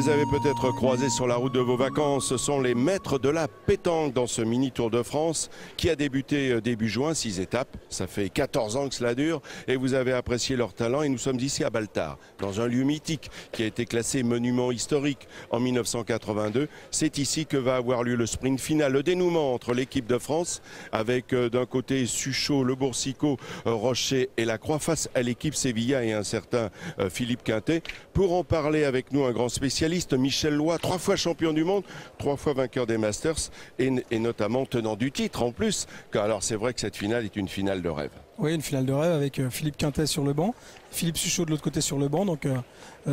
les avez peut-être croisés sur la route de vos vacances. Ce sont les maîtres de la pétanque dans ce mini Tour de France qui a débuté début juin, 6 étapes. Ça fait 14 ans que cela dure et vous avez apprécié leur talent. Et nous sommes ici à Baltard, dans un lieu mythique qui a été classé monument historique en 1982. C'est ici que va avoir lieu le sprint final, le dénouement entre l'équipe de France avec d'un côté Suchot, Le Boursicot, Rocher et Lacroix face à l'équipe Sevilla et un certain Philippe Quintet. Pour en parler avec nous, un grand spécialiste, Michel Loy, 3 fois champion du monde, 3 fois vainqueur des Masters et notamment tenant du titre en plus. Alors c'est vrai que cette finale est une finale de rêve. Oui, une finale de rêve avec Philippe Quintet sur le banc, Philippe Suchot de l'autre côté sur le banc. Donc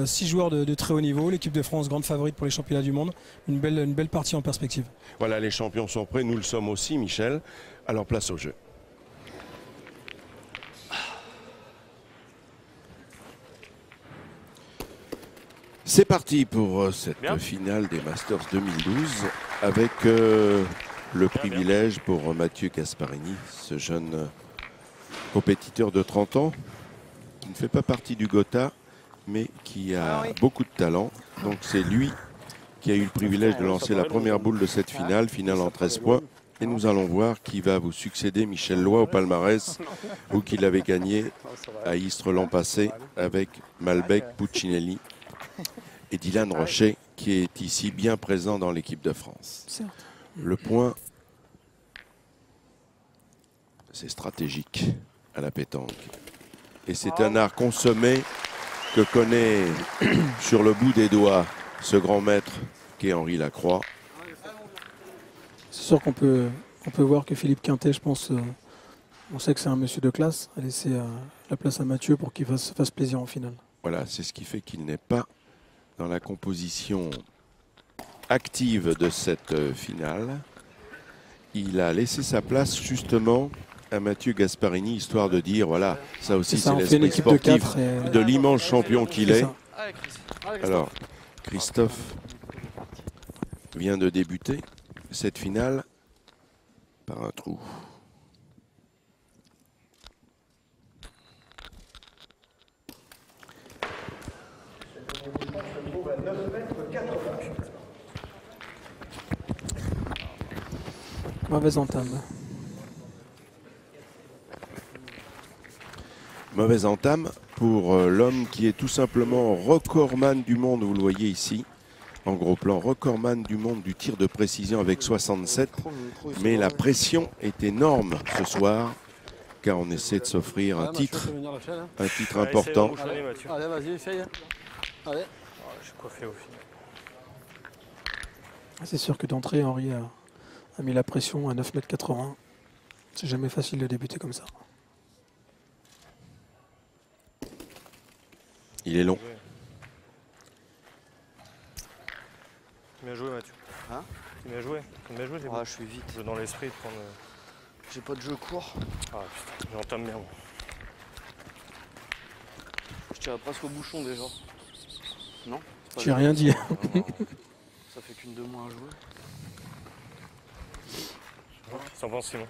6 joueurs de très haut niveau. L'équipe de France, grande favorite pour les championnats du monde. Une belle partie en perspective. Voilà, les champions sont prêts, nous le sommes aussi, Michel. Alors place au jeu. C'est parti pour cette finale des Masters 2012 avec le privilège pour Mathieu Gasparini, ce jeune compétiteur de 30 ans qui ne fait pas partie du Gotha mais qui a beaucoup de talent. Donc c'est lui qui a eu le privilège de lancer la première boule de cette finale en 13 points. Et nous allons voir qui va vous succéder, Michel Loy au palmarès, ou qui l'avait gagné à Istres l'an passé avec Malbec, Puccinelli et Dylan Rocher, qui est ici bien présent dans l'équipe de France. Le point, c'est stratégique à la pétanque. Et c'est un art consommé que connaît sur le bout des doigts ce grand maître qu'est Henri Lacroix. C'est sûr qu'on peut voir que Philippe Quintet, je pense, on sait que c'est un monsieur de classe, a laissé la place à Mathieu pour qu'il fasse plaisir en finale. Voilà, c'est ce qui fait qu'il n'est pas dans la composition active de cette finale. Il a laissé sa place justement à Mathieu Gasparini, histoire de dire, voilà, ça aussi c'est l'esprit sportif de l'immense champion qu'il est. Alors, Christophe vient de débuter cette finale par un trou. Mauvaise entame. Mauvaise entame pour l'homme qui est tout simplement recordman du monde, vous le voyez ici, en gros plan, recordman du monde du tir de précision avec 67. Mais la pression est énorme ce soir, car on essaie de s'offrir un titre important. Allez, vas-y, essaye. Allez. Je suis coiffé au final. C'est sûr que d'entrée, Henri a mis la pression à 9,80 m. C'est jamais facile de débuter comme ça. Il est long. Bien joué, Mathieu. Hein? Bien joué. Bien joué, je suis vite. Je veux dans l'esprit de prendre. J'ai pas de jeu court. Ah putain, j'entame bien. Je tire presque au bouchon déjà. Non? J'ai rien dit. Ça fait qu'une de moins à jouer. Qu'est-ce que t'en penses, Simon?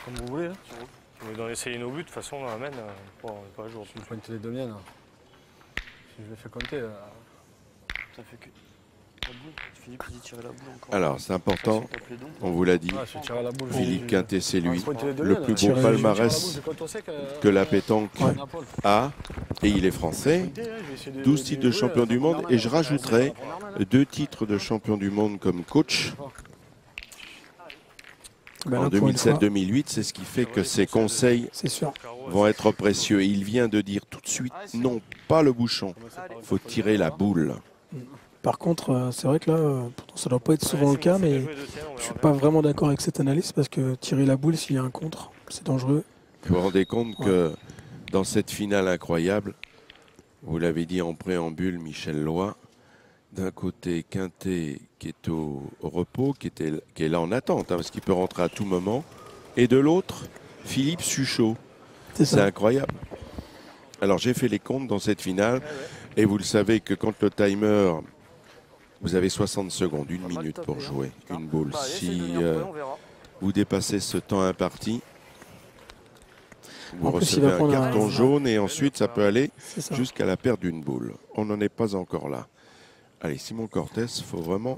Comme vous voulez. Hein. Si vous voulez essayer nos buts, de toute façon, on amène. On n'est pas à jour. Je vais pointer les deux miennes. Si je les fais compter. Ça fait que. La boule. Philippe il dit tirer la boule encore. Alors c'est important, on vous l'a dit, Philippe Quintet c'est lui, le plus beau palmarès que la pétanque a, et il est français, 12 titres de champion du monde, et je rajouterai 2 titres de champion du monde comme coach. En 2007-2008, c'est ce qui fait que ses conseils vont être précieux. Et il vient de dire tout de suite, non, pas le bouchon, il faut tirer la boule. Par contre, c'est vrai que là, ça ne doit pas être souvent le cas, mais je ne suis pas vraiment d'accord avec cette analyse parce que tirer la boule, s'il y a un contre, c'est dangereux. Vous vous rendez compte que dans cette finale incroyable, vous l'avez dit en préambule, Michel Loy, d'un côté Quintet qui est au repos, qui est là en attente, parce qu'il peut rentrer à tout moment, et de l'autre, Philippe Suchot. C'est incroyable. Alors j'ai fait les comptes dans cette finale, et vous le savez que quand le timer... Vous avez 60 secondes, 1 minute pour jouer une boule. Si vous dépassez ce temps imparti, vous recevez un carton jaune et ensuite ça peut aller jusqu'à la perte d'une boule. On n'en est pas encore là. Allez, Simon Cortés, il faut vraiment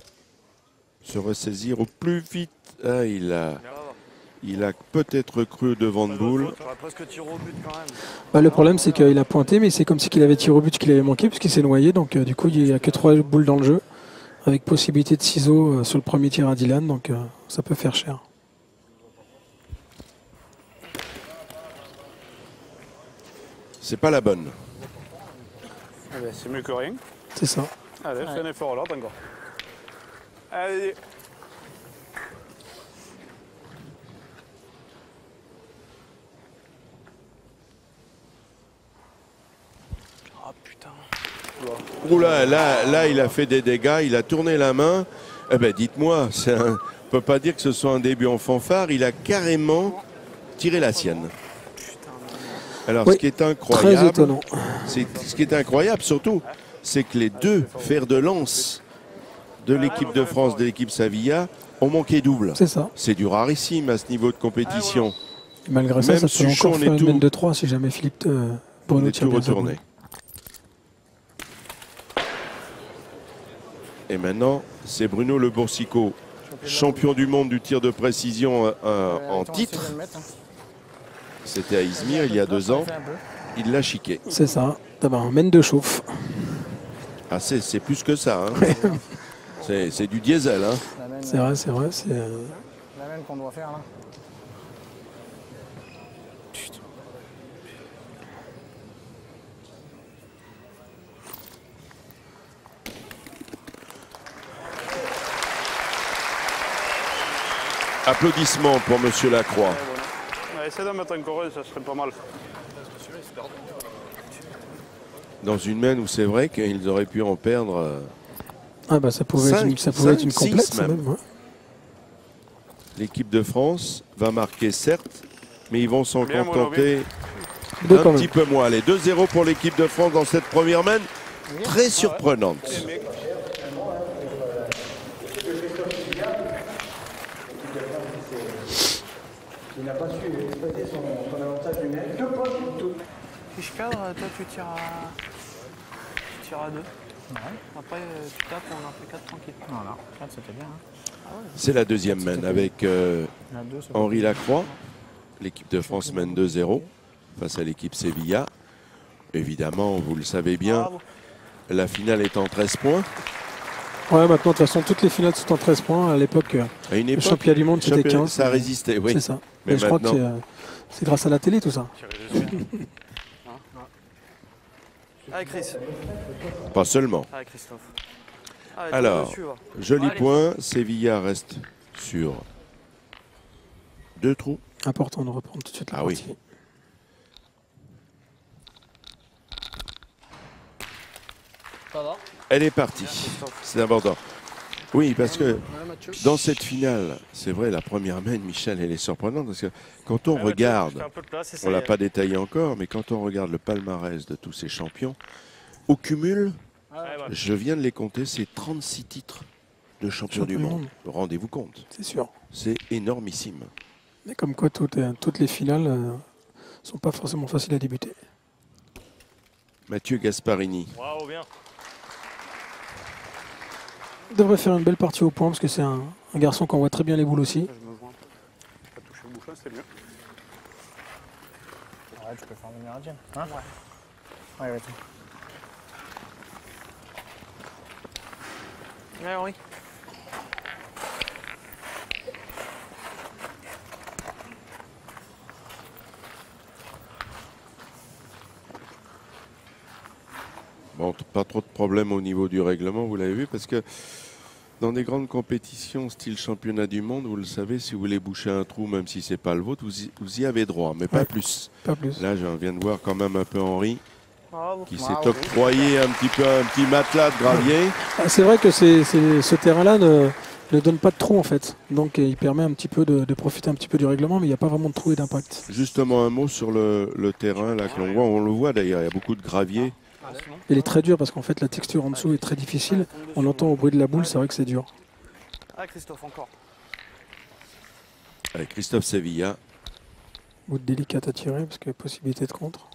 se ressaisir au plus vite. Ah, il a peut-être cru devant de boule. T'aurais presque tiré au but quand même. Bah, le problème, c'est qu'il a pointé, mais c'est comme si il avait tiré au but qu'il avait manqué, puisqu'il s'est noyé. Donc, du coup, il n'y a que 3 boules dans le jeu, avec possibilité de ciseaux sur le premier tir à Dylan. Donc, ça peut faire cher. C'est pas la bonne. Eh ben, c'est mieux que rien. C'est ça. Allez, fais un effort là, encore. Allez. Ah putain. Oula, là, il a fait des dégâts, il a tourné la main. Eh ben, dites-moi, on ne peut pas dire que ce soit un début en fanfare. Il a carrément tiré la sienne. Alors, Oui, ce qui est Très incroyable, étonnant. ce qui est incroyable surtout, c'est que les deux fers de lance de l'équipe de France, de l'équipe Sevilla, ont manqué double. C'est ça. C'est du rarissime à ce niveau de compétition. Et malgré ça, Même ça peut Suchon encore est faire une tout- mène de 3 si jamais Philippe On Bruno est tire tout bien sa boule. retourné. Et maintenant, c'est Bruno Le Boursicot, champion du monde du tir de précision en titre. C'était à Izmir il y a 2 ans. Il l'a chiqué. C'est ça. D'abord, mène de chauffe. Ah, c'est plus que ça. Hein. C'est du diesel. Hein. C'est vrai, c'est vrai. La même qu'on doit faire là. Applaudissements pour Monsieur Lacroix. Allez, essaie d'en mettre encore un, ça serait pas mal. Dans une main où c'est vrai qu'ils auraient pu en perdre. Ah bah ça pouvait être une cinq, complète six ça même. même. Ouais. L'équipe de France va marquer certes, mais ils vont s'en Bien, mon contenter Deux un quand petit même. peu moins. Allez, 2-0 pour l'équipe de France dans cette première main. Très surprenante. Il n'a pas su exploiter son avantage numérique. 2 points pour tout. Si je cadre, toi tu tires à 2. Après tu tapes et on en fait 4 tranquille. Voilà, 4 c'était bien. Hein. C'est la deuxième main avec La 2, c'est Henri Lacroix. L'équipe de France mène 2-0 face à l'équipe Sevilla. Évidemment, vous le savez bien, Bravo. la finale est en 13 points. Ouais, maintenant, de toute façon, toutes les finales sont en 13 points. À l'époque, À une le époque, championnat du monde, c'était 15. ça résistait, oui. C'est ça. Mais Mais je crois que maintenant- c'est grâce à la télé, tout ça. Tirez dessus. Allez Chris. Pas seulement. Allez Christophe. Allez, Alors, dessus, va. joli Allez. point. Sevilla reste sur 2 trous. Important de reprendre tout de suite la Ah oui. partie. Elle est partie. C'est important. Oui, parce que dans cette finale, c'est vrai, la première main, Michel, elle est surprenante parce que quand on Ouais, Mathieu, je regarde, fais un peu de place et ça on y l'a est. pas détaillé encore, mais quand on regarde le palmarès de tous ces champions, au cumul, Ouais, voilà. je viens de les compter, c'est 36 titres de champion du monde. Rendez-vous compte, C'est sûr. c'est énormissime. Mais comme quoi, toutes les finales sont pas forcément faciles à débuter. Mathieu Gasparini. Waouh, bien. Il devrait faire une belle partie au point parce que c'est un garçon qui envoie très bien les boules aussi. Je me vois un peu. Pas toucher le bouchon, c'est mieux. Ouais, tu peux faire venir à Jim. Hein ouais, ouais. Ouais, Henri. Bon, pas trop de problèmes au niveau du règlement, vous l'avez vu, parce que dans des grandes compétitions, style championnat du monde, vous le savez, si vous voulez boucher un trou, même si c'est pas le vôtre, vous y avez droit, mais pas Ouais. plus. Pas plus. Là, je viens de voir quand même un peu Henri, Bravo. qui Bravo. s'est octroyé un petit matelas de gravier. Ah, c'est vrai que ce terrain-là ne donne pas de trou en fait. Donc il permet un petit peu de profiter un petit peu du règlement, mais il n'y a pas vraiment de trou et d'impact. Justement, un mot sur le terrain, là, que l'on voit. On le voit d'ailleurs, il y a beaucoup de gravier. Il est très dur parce qu'en fait la texture en dessous est très difficile. On l'entend au bruit de la boule, c'est vrai que c'est dur. Allez Christophe, encore. Avec Christophe Sevilla. Bout délicate à tirer parce qu'il y a possibilité de contre.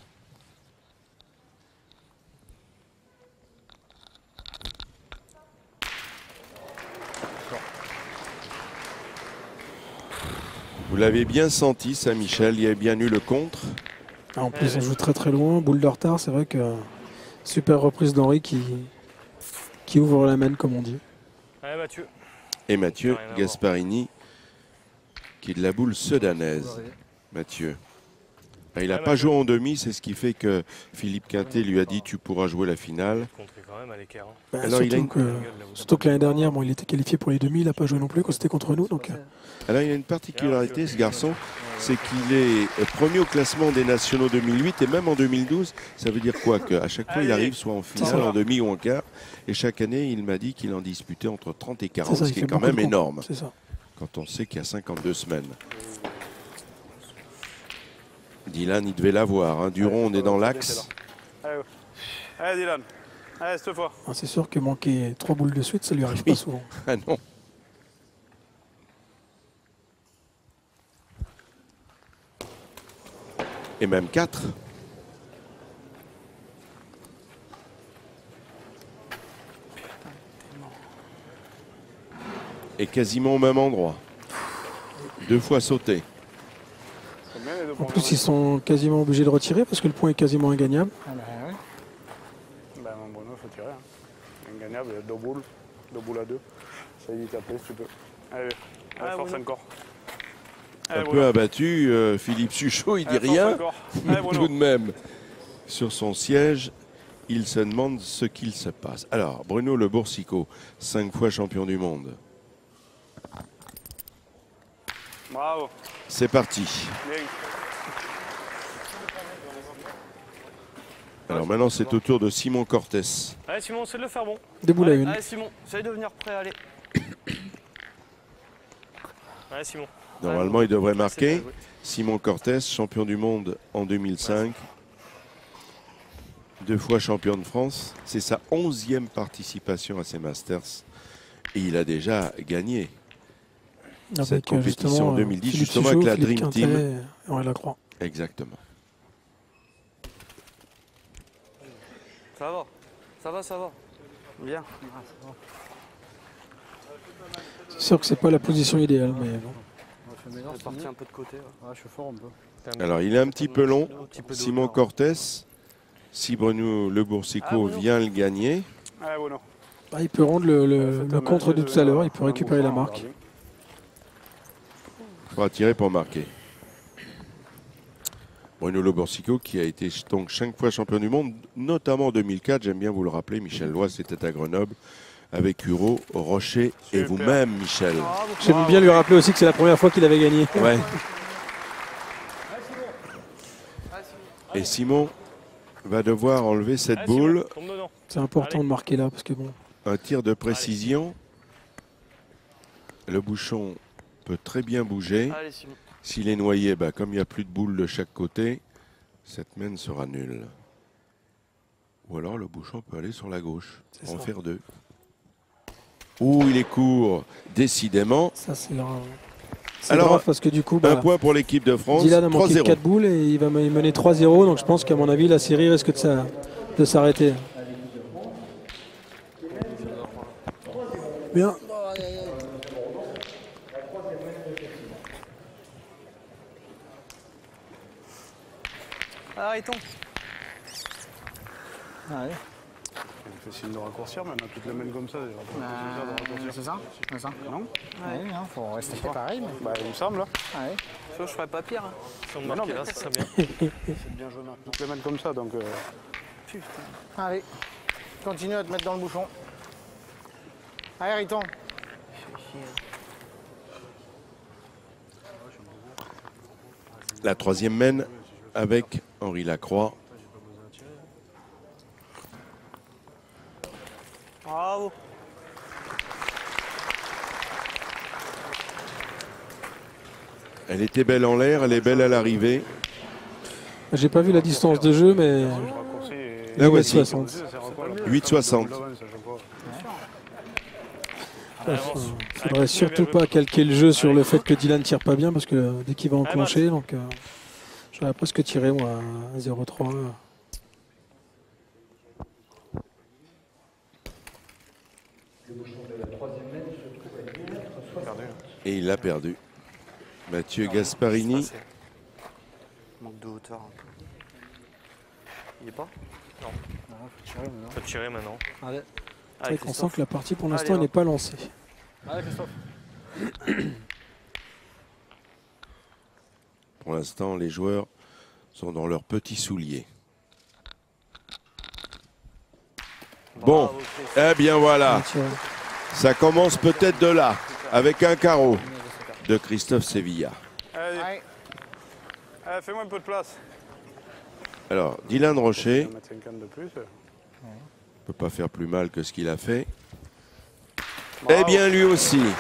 Vous l'avez bien senti, ça, Michel. Il y a bien eu le contre. Ah, en plus, on joue très très loin. Boule de retard, c'est vrai que super reprise d'Henri qui ouvre la main, comme on dit. Allez, Mathieu. Et Mathieu Rien à voir. Gasparini, qui est de la boule sedanaise. Mathieu. Ah, il n'a pas joué en demi, c'est ce qui fait que Philippe Quintet lui a dit tu pourras jouer la finale. Contré quand même à l'écart. Hein. Bah, Alors, il a surtout que l'année dernière, bon, il était qualifié pour les demi, il n'a pas joué non plus quand c'était contre nous. Donc, Alors il a une particularité, ce garçon, c'est qu'il est premier au classement des nationaux 2008 et même en 2012. Ça veut dire quoi? Qu'à chaque fois, il arrive soit en finale, en demi ou en quart. Et chaque année, il m'a dit qu'il en disputait entre 30 et 40, ça, ce il qui fait est quand beaucoup même de concours. énorme. C'est ça. Quand on sait qu'il y a 52 semaines. Dylan, il devait l'avoir. Hein. Duron, on est dans l'axe. Allez, allez, Dylan. Allez, cette fois. Ah, c'est sûr que manquer 3 boules de suite, ça lui arrive pas souvent. Ah non. Et même 4. Et quasiment au même endroit. 2 fois sauté. En plus, ils sont quasiment obligés de retirer parce que le point est quasiment ingagnable. Ah bah oui. Ben, mon Bruno, il faut tirer. Hein. Ingagnable, 2 boules à 2. Ça évite taper si tu peux. Allez, allez, force encore. Un peu abattu, Philippe Suchot, il dit rien. Tout de même, sur son siège, il se demande ce qu'il se passe. Alors, Bruno Le Boursicot, 5 fois champion du monde. Bravo. C'est parti. Bien. Alors maintenant, c'est au tour de Simon Cortés. Allez, Simon, c'est de le faire bon. Des boules à Allez, une. allez, Simon, essaye de venir prêt, allez. Allez, Simon. Normalement, il devrait C'est marquer. bien joué. Simon Cortés, champion du monde en 2005. 2 fois champion de France. C'est sa 11e participation à ces Masters. Et il a déjà gagné cette compétition en 2010, Philippe justement Suchot, avec la Philippe Dream Quintet Team. et Henri Lacroix. Exactement. Ça va, ça va, ça va. Bien. C'est sûr que c'est pas la position idéale, mais bon. C'est parti un peu de côté. Ah, je suis fort un peu. Alors, il est un petit peu long. Un petit peu de Simon hauteur. Cortés. Si Bruno Le Boursicot vient le gagner. Allez, Bruno. Ah, il peut rendre le contre de tout à l'heure, il peut récupérer la marque. Il faudra tirer pour marquer. Bruno Le Boursicot qui a été donc 5 fois champion du monde, notamment en 2004. J'aime bien vous le rappeler, Michel Lois était à Grenoble avec Hureau, Rocher et Super. vous-même, Michel. J'aime bien lui rappeler aussi que c'est la première fois qu'il avait gagné. Ouais. Et Simon va devoir enlever cette Allez, boule. Simon, tombe dedans. C'est important Allez. de marquer là parce que bon. Un tir de précision. Le bouchon peut très bien bouger. Allez, Simon. S'il est noyé, bah, comme il n'y a plus de boules de chaque côté, cette main sera nulle. Ou alors le bouchon peut aller sur la gauche, C'est en ça. faire 2. Ouh, il est court, décidément. Ça, c'est grave. C'est Alors, grave parce que du coup, Un bah, point pour l'équipe de France, Dylan a manqué 3-0. 4 boules et il va mener 3-0. Donc je pense qu'à mon avis, la série risque de s'arrêter. Bien. Arrêtons. Allez. Il fait signe de raccourcir, mais on a toutes les mains comme ça. Déjà. C'est ça? C'est ça? Non? Ouais, hein, faut rester pareil. Mais... Bah, il me semble. Hein. Allez. Ça, je ferais pas pire. Hein. Si on Mais non, marquait mais- là, ça serait bien. C'est bien joué, Marc. Toutes les mains comme ça, donc. Putain. Allez. Continue à te mettre dans le bouchon. Allez, Riton. La troisième mène avec Henri Lacroix. Bravo. Elle était belle en l'air, elle est belle à l'arrivée. J'ai pas vu la distance de jeu, mais Raccourci et. La voici. 8,60. 8,60. Faudrait surtout pas calquer le jeu sur le fait que Dylan tire pas bien parce que dès qu'il va enclencher, donc j'aurais presque tiré moi à 0,3. Et il l'a perdu. Mathieu Gasparini. C'est passé. Manque de hauteur un peu. Il est pas? Ah, faut tirer maintenant. Faut tirer maintenant. Allez. C'est Allez, vrai qu'on sent Christophe. que la partie pour Allez, l'instant hop. n'est pas lancée. Allez, Christophe. Pour l'instant, les joueurs sont dans leurs petits souliers. Bon, Bravo, Christophe. eh bien voilà, Bien tiré. ça commence peut-être de là, avec un carreau de Christophe Sevilla. Allez, Allez. allez, fais-moi un peu de place. Alors, Dylan Je Rocher vais mettre 50 de plus. ne peut pas faire plus mal que ce qu'il a fait. Bravo. Eh bien, lui aussi Bien.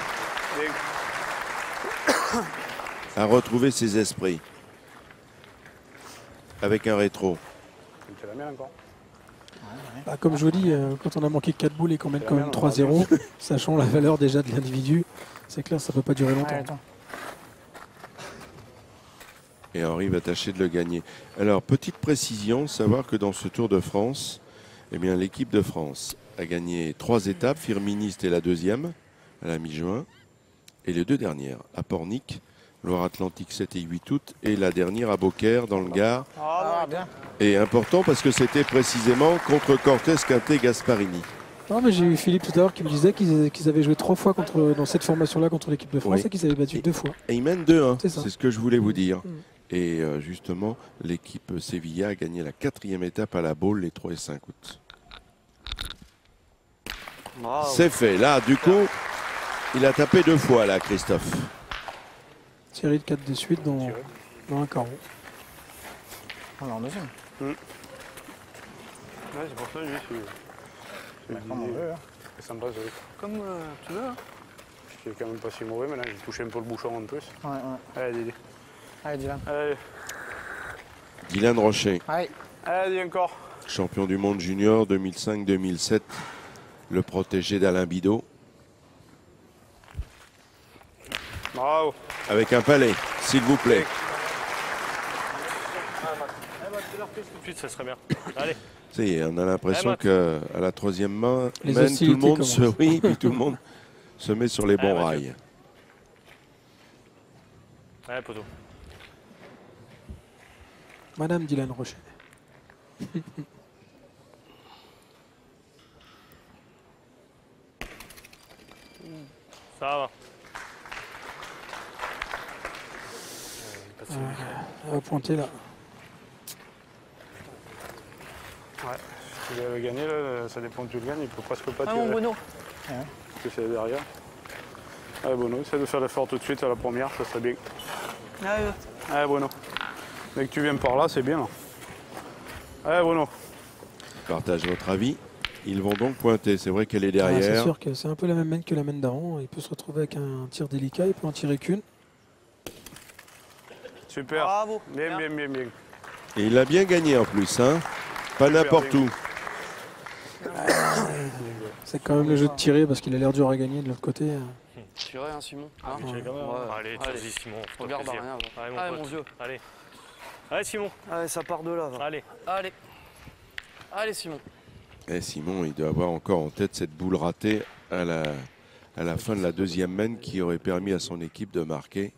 a retrouvé ses esprits. Avec un rétro. C'est la mienne encore. Bah, comme je vous dis, quand on a manqué 4 boules et qu'on mène quand même 3-0, sachant la valeur déjà de l'individu, c'est clair, ça ne peut pas durer longtemps. Allez, attends. Et Henri va tâcher de le gagner. Alors, petite précision, savoir que dans ce Tour de France, eh bien, l'équipe de France a gagné 3 étapes. Firmini, c'était la deuxième, à la mi-juin. Et les 2 dernières, à Pornic, Loire-Atlantique 7 et 8 août. Et la dernière à Beaucaire, dans le Gard. Ah, bien. Et important parce que c'était précisément contre Cortés, Quintet, Gasparini. Non, mais j'ai eu Philippe tout à l'heure qui me disait qu'ils avaient joué 3 fois dans cette formation-là contre l'équipe de France Oui. et qu'ils avaient battu 2 fois. Et ils mènent 2-1, C'est ça. c'est ce que je voulais vous dire. Mm. Et justement, l'équipe Sevilla a gagné la 4e étape à la Baule les 3 et 5 août. Bravo. C'est fait. Là, du coup, il a tapé 2 fois, là, Christophe. Série de 4 de suite dans un carreau. On est en deuxième. Ouais, c'est pour ça, lui, c'est Comme on veut. Hein. c'est sympa, c'est vrai. Comme tu veux. Hein. C'est quand même pas si mauvais maintenant, j'ai touché un peu le bouchon en plus. Ouais, ouais. Allez, Dédé. Allez, Dylan. Allez, Dylan Rocher, Allez. allez, encore. champion du monde junior 2005-2007, le protégé d'Alain Bidot, Bravo. avec un palais, s'il vous plaît. Tout de suite, ça serait bien. Allez. Ça y est, on a l'impression Matt. qu'à la 3e main, Les tout le hostilités monde se, commencent. oui, puis tout le monde se met sur les bons Mathieu. rails. Allez, poteau. Madame Dylan Rocher. Ça va. Elle va pointer là. Il avait gagné, là, ça dépend où tu le gagnes, il peut presque pas Ah tirer. mon Bruno. Parce que c'est derrière. Allez, Bruno, essaie de faire l'effort tout de suite à la première, ça serait bien. Allez. Allez, Bruno. Dès que tu viens par là, c'est bien. Là. Allez, Bruno. Partage votre avis. Ils vont donc pointer. C'est vrai qu'elle est Ah, c'est derrière. sûr que c'est un peu la même main que la main d'avant. Il peut se retrouver avec un tir délicat, il peut en tirer qu'une. Super. Bravo. Bien, bien, bien, bien. Et il a bien gagné en plus, hein. Pas n'importe bien. où. C'est quand même le jeu de tirer parce qu'il a l'air dur à gagner de l'autre côté. Tirer, hein, Simon. Ah, Hein tu quand même. Ouais. Allez, Allez. vas-y, Simon. fais-toi Regarde à plaisir. rien. va. Allez, Allez, mon mon pote. vieux. Allez. Allez, Simon. Allez, ça part de là. Va. Allez. Allez. Allez, Simon. Et Simon, il doit avoir encore en tête cette boule ratée à la fin de la 2e main qui aurait permis à son équipe de marquer.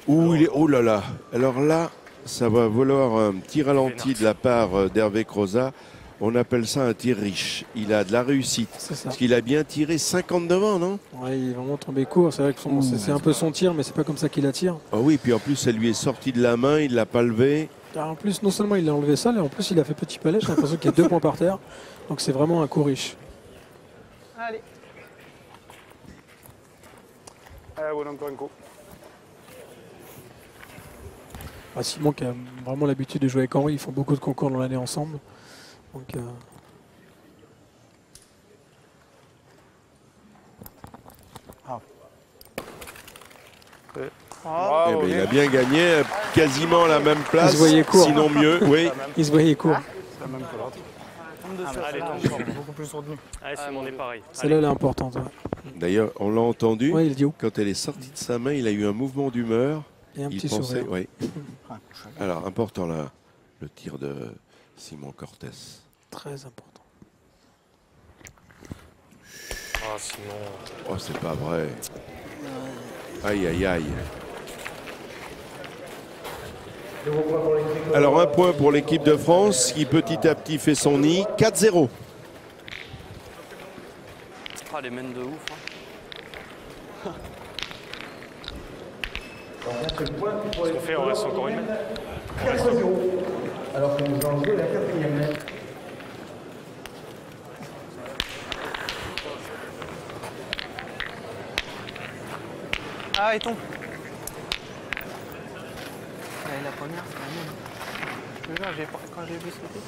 Ouh, il est, oh là là. Alors là, ça va vouloir un petit ralenti de la part d'Hervé Croza. On appelle ça un tir riche. Il a de la réussite. C'est ça. Parce qu'il a bien tiré 50 devant, non? Ouais, il est vraiment tombé court. C'est vrai que c'est un peu son tir, mais c'est pas comme ça qu'il attire. Ah oui, puis en plus, ça lui est sorti de la main, il l'a pas levé. Alors, en plus, non seulement il a enlevé ça, mais en plus il a fait petit palais. J'ai l'impression qu'il y a 2 points par terre. Donc c'est vraiment un coup riche. Allez. Allez, Bruno, encore un coup. Ah, Simon qui a vraiment l'habitude de jouer avec Henri, ils font beaucoup de concours dans l'année ensemble. Donc, Bravo, Eh ben, il a bien. bien gagné, quasiment la même place, se voyait court. sinon mieux. Oui. il se voyait court. C'est la même que l'autre. Tombe dessus. Allez, là. tombe. Beaucoup plus retenu. Allez, Simon, on est pareil. Celle-là, elle est importante. Ouais. D'ailleurs, on l'a entendu. Ouais, il dit où? Quand elle est sortie de sa main, il a eu un mouvement d'humeur. Et un Il petit pensait, sourire. oui. Ah, Alors, important là, le tir de Simon Cortés. Très important. Ah, Simon. Oh, c'est pas vrai. Aïe, aïe, aïe. Alors, un point pour l'équipe de France qui petit à petit fait son nid. 4-0. Ah, les mènes de ouf. Hein. Ce qu'on fait, on reste encore une mène. 4-0. Alors que nous allons jouer la 4e mène. Ah, il tombe. La première, c'est la mienne. Je te jure, quand j'ai vu sauter,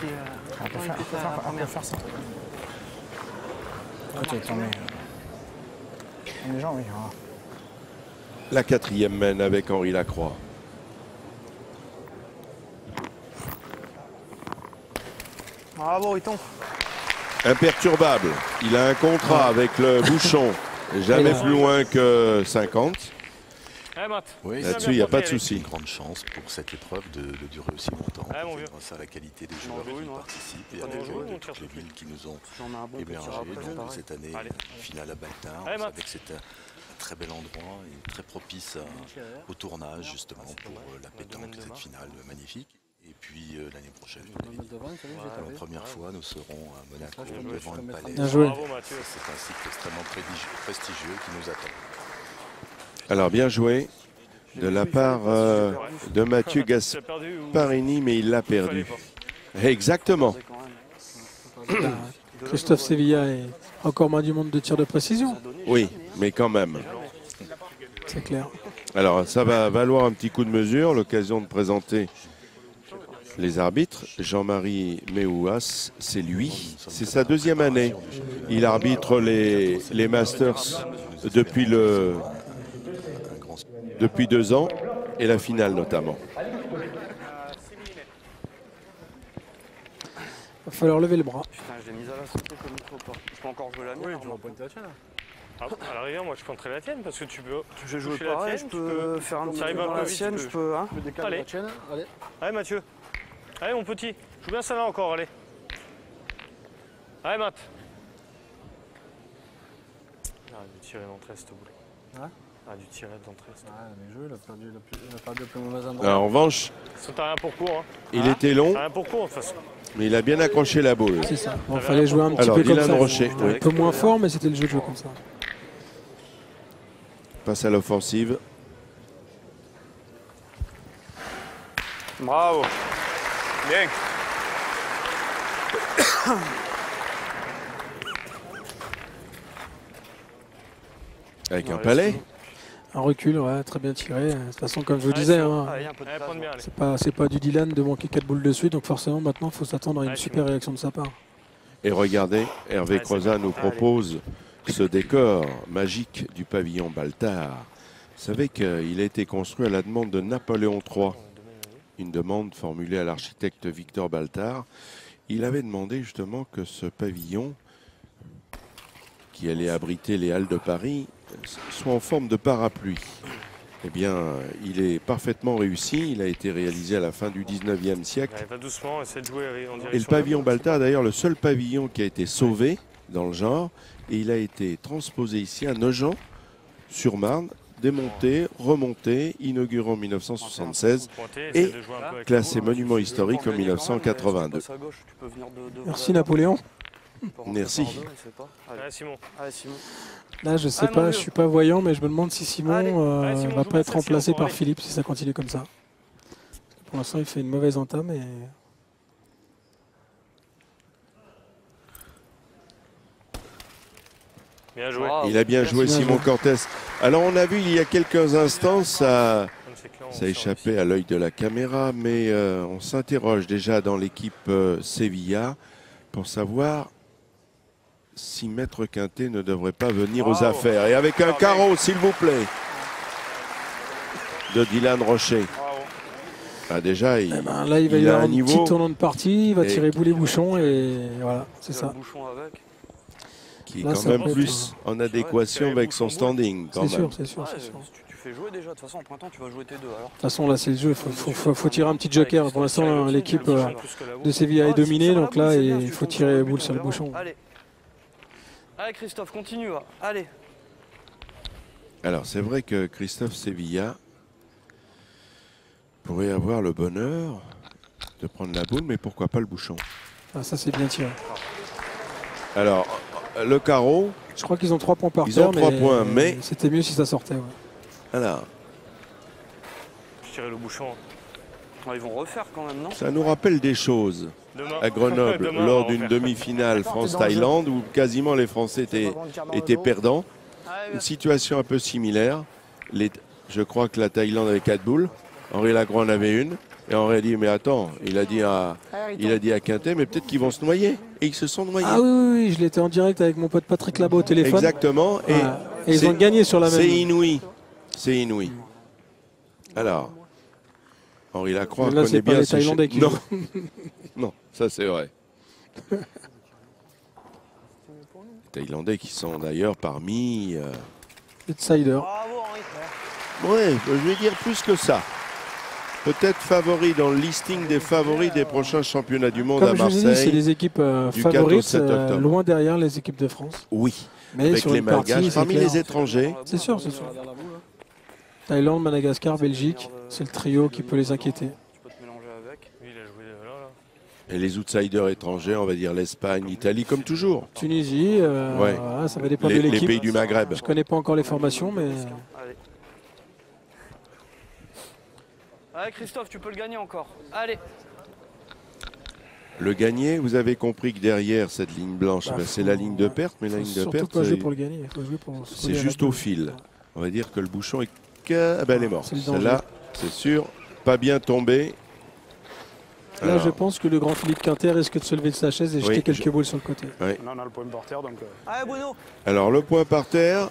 je dis, On peut faire ça. Quand tu es tombé. Les gens, oui. Voilà. La 4e mène avec Henri Lacroix. Bravo, il tombe. Imperturbable. Il a un contrat avec le bouchon. Jamais plus loin que 50. Allez, Matt. Oui, Là-dessus, il n'y a pas de c'est souci. une grande chance pour cette épreuve de durer aussi longtemps. Ouais, mon vieux. Grâce à la qualité des J'en joueurs joue qui une, ouais. participent et T'en à as des joué, joueurs mon de tir toutes les villes qui nous ont J'en ai un bon hébergés. après, Donc pareil. cette année, Allez. finale à Baltard. Allez, On Matt. savait que c'était un très bel endroit et très propice au tournage justement pour la pétanque, cette finale magnifique. Et puis l'année prochaine, pour la première fois, nous serons à Monaco devant une palais. Bien joué. Bravo, Mathieu. C'est un site extrêmement prestigieux qui nous attend. Alors, bien joué de la part de Mathieu Tu as perdu ou Gasparini, mais il l'a perdu. Exactement. Christophe Sevilla est encore moins du monde de tir de précision, Oui, mais quand même. c'est clair. Alors, ça va valoir un petit coup de mesure, l'occasion de présenter les arbitres. Jean-Marie Méouas, c'est lui. C'est sa 2e année. Il arbitre les Masters depuis 2 ans et la finale notamment. Il va falloir lever le bras. Putain, je l'ai mise à la sauter comme il faut pas. Je peux encore jouer la mienne. Oui, tu vas pointer la tienne. Ah, à la rigueur, moi je peux entrer la tienne parce que tu peux. Je joue toucher la pareil, tienne, je peux faire un petit t'arrives peu un dans peu la vite, sienne, tu je peux. peux. Hein. Allez. Allez, Mathieu. Allez, mon petit. Joue bien ça là encore, allez. Allez, Matt. Ah, dû tirer d'entrée, cette boule. Hein Ah, dû tirer d'entrée, cette boule. Ah, les jeux, il a perdu le plus mauvais endroit. Alors, en revanche, T'as rien pour court, hein. il était long, T'as rien pour court, de toute façon. mais il a bien accroché la boule. C'est ça. Il fallait jouer un petit Alors, peu comme Dylan ça. Rocher, oui. Un peu moins fort, mais c'était le jeu de jouer comme ça. Passe à l'offensive. Bravo. Bien. Avec un palais. Un recul, ouais, très bien tiré. De toute façon, comme je vous disais, hein, Allez, un peu de Allez, place, prends bien, allez. c'est pas du Dylan de manquer 4 boules de suite, donc forcément maintenant il faut s'attendre à une Ouais, super réaction de sa part. Et regardez, Hervé Ouais, c'est Crozat bon. nous propose ce décor magique du pavillon Baltard. Vous savez qu'il a été construit à la demande de Napoléon III, une demande formulée à l'architecte Victor Baltard. Il avait demandé justement que ce pavillon, qui allait abriter les Halles de Paris, soit en forme de parapluie. Eh bien, il est parfaitement réussi. Il a été réalisé à la fin du 19e siècle. Allez, va doucement, essaie de jouer en direction. Et le pavillon Baltard, d'ailleurs, le seul pavillon qui a été sauvé dans le genre. Et il a été transposé ici à Nogent-sur-Marne, démonté, remonté, inauguré en 1976, et classé monument historique en 1982. Merci Napoléon. Merci. Allez, Simon. Allez, Simon. Là, je sais Ah, mon pas, je vieux. suis pas voyant, mais je me demande si Simon Allez. Allez, Simon, va joue pas être bien celle-ci remplacé encore, par allez. Philippe si ça continue comme ça. Parce que pour l'instant, il fait une mauvaise entame et Bien joué. Il a bien joué, Bien Simon joué. Cortés. Alors, on a vu il y a quelques instants, ça C'est clair, on a sort échappé à l'œil de la caméra, mais on s'interroge déjà dans l'équipe Sevilla pour savoir si Maître Quintet ne devrait pas venir aux Bravo. affaires. Et avec un Alors, carreau, s'il vous plaît, de Dylan Rocher. Bravo. Ah, déjà, il, eh ben, là, il va il y a avoir un un niveau. petit tournant de partie, il va Et- tirer boulet bouchon et voilà, c'est ça. Le bouchon avec. qui est Là, quand ça même peut plus en adéquation avec son standing. Quand C'est même. sûr, c'est sûr, Ouais, c'est sûr. tu fais jouer déjà. De toute façon, en printemps, tu vas jouer tes deux. Alors. De toute façon, là, c'est le jeu. Il faut tirer un petit joker. Pour l'instant, l'équipe de Sevilla est dominée, donc là, il faut tirer boule sur le bouchon. Allez. Allez, Christophe, continue. Va. Allez. Alors, c'est vrai que Christophe Sevilla pourrait avoir le bonheur de prendre la boule, mais pourquoi pas le bouchon? Ah, ça, c'est bien tiré. Alors, le carreau, Je crois qu'ils ont 3 points par Ils terre, ont 3 points, mais- c'était mieux si ça sortait. Ouais. alors, Je tirais le bouchon. Ils vont refaire quand même, non? ça nous rappelle des choses Demain. à Grenoble Demain, lors on va d'une faire. demi-finale France-Thaïlande où quasiment les Français étaient perdants. Une situation un peu similaire. Je crois que la Thaïlande avait 4 boules. Henri Lacroix en avait une. Et Henri a dit, mais attends, il a dit à Quintet, mais peut-être qu'ils vont se noyer. Et ils se sont noyés. Ah oui, je l'étais en direct avec mon pote Patrick Labot au téléphone. Exactement. Et, et ils ont gagné sur la même. C'est inouï. C'est inouï. Alors, Henri Lacroix Là, connaît c'est pas bien les ce Thaïlandais qui non. jouent. Non, ça c'est vrai. Les Thaïlandais qui sont d'ailleurs parmi... Outsider. Bravo, Henri. Ouais, je vais dire plus que ça. Peut-être favoris dans le listing des favoris des prochains championnats du monde Comme à je vous ai dit, c'est Marseille. les équipes du 4 au favorites, 7 octobre. loin derrière les équipes de France. Oui, Mais avec sur les une partie, Malgaches. c'est Parmi clair. les étrangers, C'est sûr, c'est sûr. Thaïlande, Madagascar, Belgique, c'est le trio qui peut les inquiéter. Tu peux te mélanger avec. Lui, il a joué là. et les outsiders étrangers, on va dire l'Espagne, l'Italie, comme toujours. Tunisie, Ouais. voilà, ça va dépendre de Les l'équipe. pays du Maghreb. Je connais pas encore les formations, mais Allez. Allez, Christophe, tu peux le gagner encore. Allez. Le gagner, vous avez compris que derrière cette ligne blanche, Bah, ben, c'est la ligne de perte, mais la faut ligne de surtout perte, pas jouer pour le gagner. Il faut jouer pour se c'est coller à la juste au boule. fil. On va dire que le bouchon est... Ah ben, elle est morte. C'est le danger. Celle-là, c'est sûr, pas bien tombée. Là, Alors, je pense que le grand Philippe Quintet risque de se lever de sa chaise et Oui, jeter quelques boules sur le côté. Là, on a le point par terre, donc... Allez, Bruno. alors, le point par terre,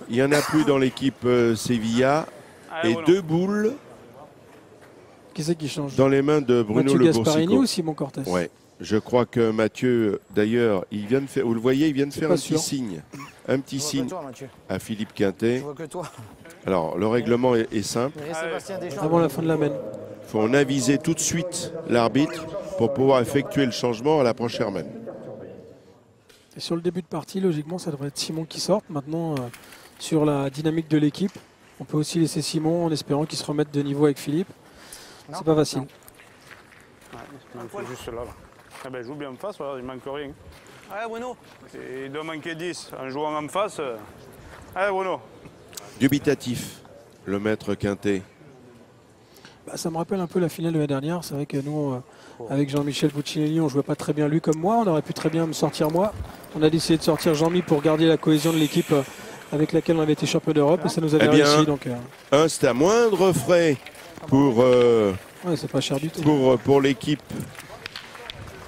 il n'y en a plus dans l'équipe Sevilla. Allez, Et Bruno. 2 boules Qui c'est qui change? dans les mains de Bruno Mathieu Le Gasparini Boursicot. ou Simon Cortés? Ouais. Je crois que Mathieu, d'ailleurs, il vient de faire, vous le voyez, il vient de C'est faire pas un petit sûr. signe. Un petit Je vois signe que toi, Mathieu. à Philippe Quintet. Je vois que toi. Alors, le règlement est simple. Mais Sébastien Deschamps. Avant la fin de la main. Il faut en aviser tout de suite l'arbitre pour pouvoir effectuer le changement à la prochaine main. Et sur le début de partie, logiquement, ça devrait être Simon qui sorte. Maintenant, sur la dynamique de l'équipe, on peut aussi laisser Simon en espérant qu'il se remette de niveau avec Philippe. C'est pas facile. Il manque juste là. Ah ben, joue bien en face, voilà, il manque rien. Allez, Bruno. Et il doit manquer 10 en jouant en face. Allez, Bruno. Dubitatif, le maître Quintet. Bah, ça me rappelle un peu la finale de la dernière. C'est vrai que nous, avec Jean-Michel Puccinelli, on jouait pas très bien lui comme moi. On aurait pu très bien me sortir moi. On a décidé de sortir Jean-Mi pour garder la cohésion de l'équipe avec laquelle on avait été champion d'Europe et ça nous avait Eh bien, réussi. Donc, C'est à moindre frais pour, ouais, c'est pas cher du tout. pour l'équipe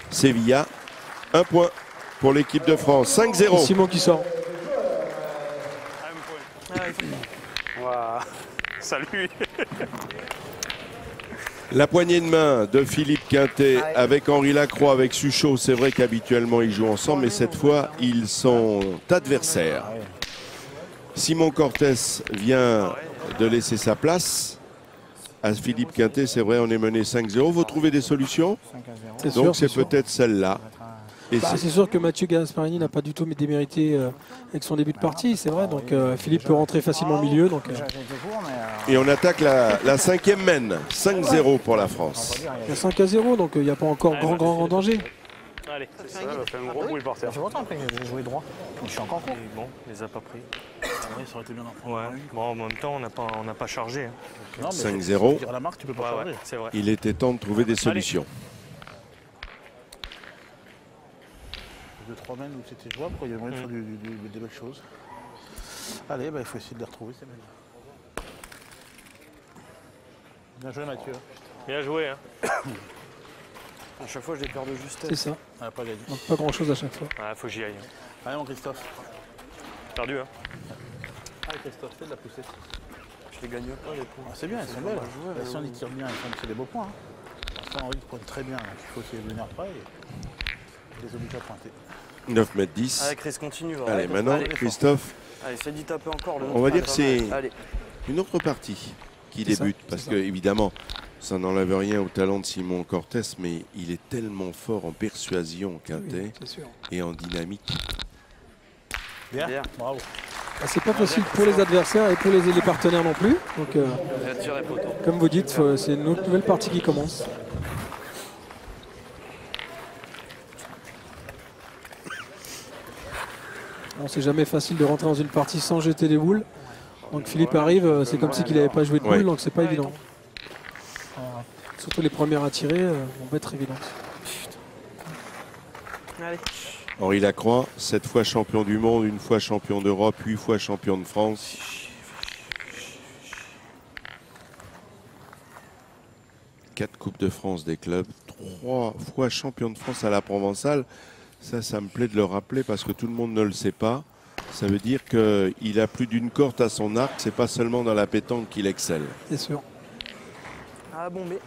Sevilla. 1 point pour l'équipe de France. Et 5-0. Simon qui sort. Voilà. Salut. La poignée de main de Philippe Quintet avec Henri Lacroix, avec Suchot. C'est vrai qu'habituellement ils jouent ensemble, mais cette fois ils sont adversaires. Simon Cortés vient de laisser sa place à Philippe Quintet. C'est vrai, on est mené 5-0. Vous trouvez des solutions? 5 à 0. C'est sûr, Donc c'est sûr. peut-être celle-là. Et Bah, c'est sûr que Mathieu Gasparini n'a pas du tout démérité avec son début de partie, c'est vrai. Donc Philippe peut rentrer facilement au milieu. Donc, Déjà, j'ai été court, mais. Et on attaque la 5e main. 5-0 pour la France. il y a 5-0, donc il n'y a pas encore grand danger. Allez. Ça, elle a fait un gros bruit par terre. C'est longtemps après, j'ai joué droit. Je suis encore court. Et bon, il les a pas pris. Ouais, ça aurait été bien d'en prendre. Ouais. Bon, en même temps, on n'a pas chargé. Hein. Non, mais 5-0. dire la marque, tu peux pas Ouais, changer. ouais, c'est vrai. Il était temps de trouver des solutions. 2-3 mains où c'était jouable, quoi. Il y a moyen de faire des belles choses. Allez, bah, il faut essayer de les retrouver, ces mains. Bien joué, Mathieu. Bien joué. Hein. À chaque fois, j'ai peur de justesse. C'est ça. On n'a pas gagné. Donc pas grand-chose à chaque fois. Ah, faut que j'y aille. Allez, mon Christophe. Perdu, hein. Allez, Christophe, fais de la poussée. Je les gagne pas, les points. Ah, c'est bien, elles sont belles. Si on y tire bien, c'est des beaux points. Hein. Ça, Henri pointe très bien. Donc il faut essayer de venir près et les obliger à pointer. 9 mètres 10. Allez, Chris, continue. va. Allez, maintenant, Allez, Christophe, Allez, c'est d'y taper encore. on va dire que c'est Allez. une autre partie qui C'est ça, débute. c'est Parce ça. que, évidemment, ça n'enlève rien au talent de Simon Cortés, mais il est tellement fort en persuasion, Quintet, Oui, c'est sûr. et en dynamique. Bien, Bien. bravo. C'est pas facile pour les adversaires et pour les partenaires non plus. Donc, Il a tiré poteau. comme vous dites, c'est une autre nouvelle partie qui commence. Bon, c'est jamais facile de rentrer dans une partie sans jeter des boules. Donc Philippe arrive, c'est comme si il n'avait pas joué de boules, donc c'est pas évident. Surtout les premières à tirer vont être évidentes. Allez. Henri Lacroix, 7 fois champion du monde, 1 fois champion d'Europe, 8 fois champion de France. Quatre Coupes de France des clubs, 3 fois champion de France à la Provençale. Ça me plaît de le rappeler parce que tout le monde ne le sait pas. Ça veut dire qu'il a plus d'une corde à son arc. C'est pas seulement dans la pétanque qu'il excelle. C'est sûr. Ah, bombé.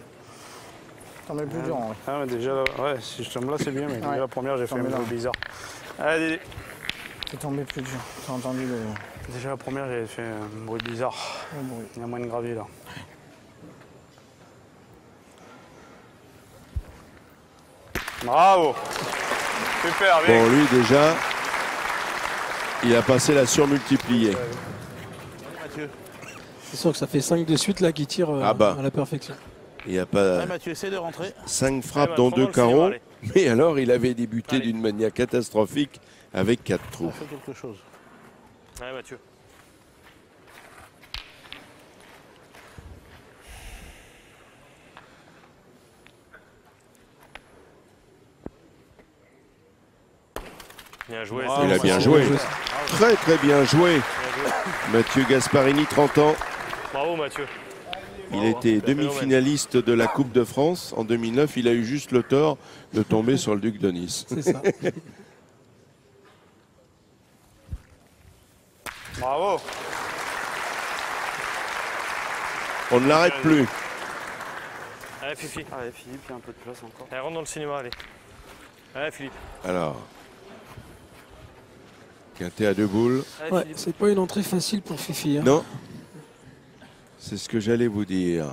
T'en mets plus dur, Henri. Ah, mais déjà, ouais, si je tombe là, c'est bien, mais déjà la première, j'ai fait un peu bizarre. Allez, T'es tombé plus dur. T'as entendu le déjà la première, j'ai fait un bruit bizarre. bruit. Il y a moins de gravier là. Bravo. Super, bien. Bon, lui déjà, il a passé la surmultipliée. Mathieu. C'est sûr que ça fait 5 de suite là qui tirent Ah bah. à la perfection. Il n'y a pas Ouais, Mathieu, essaie de rentrer. 5 frappes Ouais, dont bah, 2 prends dans le cinéma, carreaux. allez. Mais alors, il avait débuté Allez. d'une manière catastrophique avec 4 Ça trous. fait quelque chose. Ouais, Mathieu. Bien joué. Il a bien joué. Très très bien joué. Mathieu Gasparini, 30 ans. Bravo Mathieu. Il était demi-finaliste de la Coupe de France. En 2009, il a eu juste le tort de tomber sur le Duc de Nice. C'est ça. Bravo. On ne l'arrête plus. Allez Fifi. Allez, Philippe, il y a un peu de place encore. Allez, rentre dans le cinéma, allez. Allez Philippe. Alors, quintet à 2 boules. Allez, Ouais, Philippe. c'est pas une entrée facile pour Fifi. Hein. Non, c'est ce que j'allais vous dire.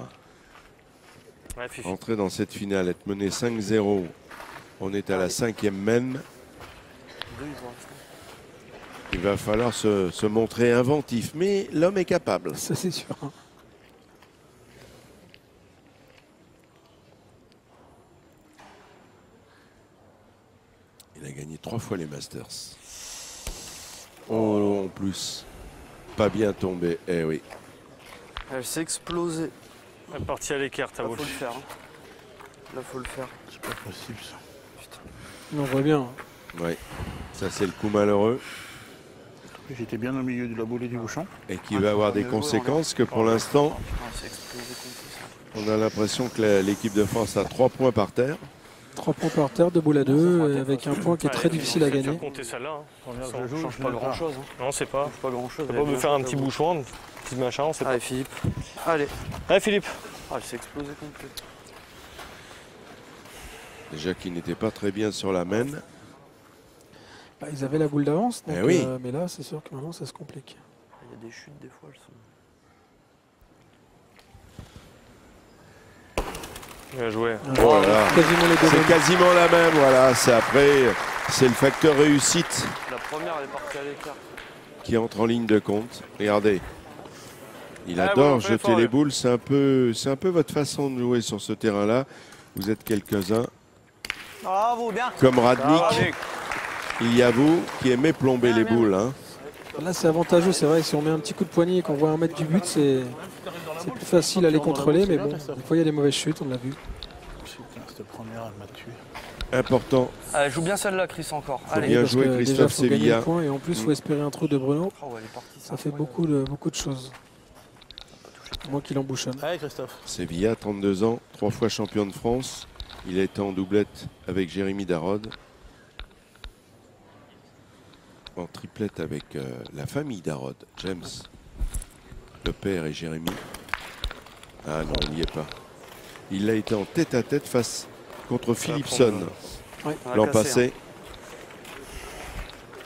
Allez Fifi. Entrer dans cette finale, être mené 5-0. On est à la 5e mène. Il va falloir se montrer inventif, mais l'homme est capable. Ça c'est sûr. Il a gagné 3 fois les Masters. Oh, en plus, pas bien tombé. Eh oui. Elle s'est explosée. Elle est partie à l'écart, ta Là, boule. faut le faire. Hein. Là, faut le faire. C'est pas possible ça. On voit bien. Ouais. Ça, c'est le coup malheureux J'étais bien au milieu de la boule et du bouchon. et qui va avoir des conséquences que pour l'instant, Elle s'est explosée contre ça. on a l'impression que l'équipe de France a 3 points par terre. 3 points par terre, 2 boules à 2, avec un point qui est très difficile à gagner. Compter celle-là. Hein. Ça change pas grand chose. Hein. Non, c'est pas. Pas grand chose. T'as pas besoin de faire un petit bouchon, un petit machin, on sait pas. Allez, Philippe. Allez. Allez Philippe. Ah, elle s'est explosée complète. Déjà qui n'était pas très bien sur la main. Bah, ils avaient la boule d'avance, donc, Eh oui. mais là c'est sûr que maintenant ça se complique. Il y a des chutes des fois, elles sont. Bien joué. Oh là là. Quasiment les deux C'est mêmes. quasiment la même, voilà. C'est après, c'est le facteur réussite La première, elle est partie à l'écart. qui entre en ligne de compte. Regardez, il Ah, adore bon, fais jeter fort, les ouais. boules. C'est un peu votre façon de jouer sur ce terrain-là. Vous êtes quelques-uns, Bravo, bien. comme Radnik. Bravo. Il y a vous qui aimez plomber les boules. Hein. Là c'est avantageux, c'est vrai, si on met un petit coup de poignet et qu'on voit 1 mètre du but, c'est plus facile à les contrôler, mais bon, des fois il y a des mauvaises chutes, on l'a vu. Putain, cette première, elle m'a tué. Important. Allez, joue bien celle-là, Chris, encore. Faut Allez. bien Parce jouer, que déjà, Christophe faut gagner Sevilla. le point, et en plus il faut espérer un trou de Bruno. Oh, elle est partie. Ça fait beaucoup de choses. Moi qui l'embouchonne. Allez Christophe. Sevilla, 32 ans, 3 fois champion de France. Il a été en doublette avec Jérémy Darod. En triplette avec la famille Darod, James, le père et Jérémy. Ah non, il n'y est pas. Il a été en tête-à-tête face contre Philipson l'an passé.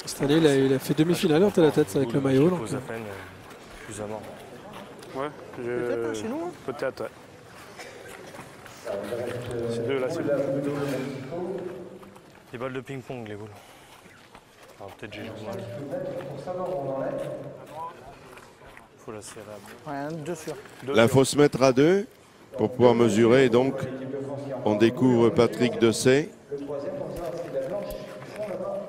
Cette année il a fait demi-finale en tête à tête avec le maillot. Donc, Pose à peine, plus à mort. Ouais, Peut-être hein, chez nous. Hein. peut-être, ouais. C'est deux là, c'est deux. Des balles de ping-pong, les boules. Ah, peut-être j'ai joué mal. Pour savoir où on en est. Faut la serrer à Ouais, 2 sur. Là, il faut se mettre à 2 pour pouvoir mesurer. Et donc, on découvre Patrick Dessay. Le troisième, pour savoir si la blanche du fond là-bas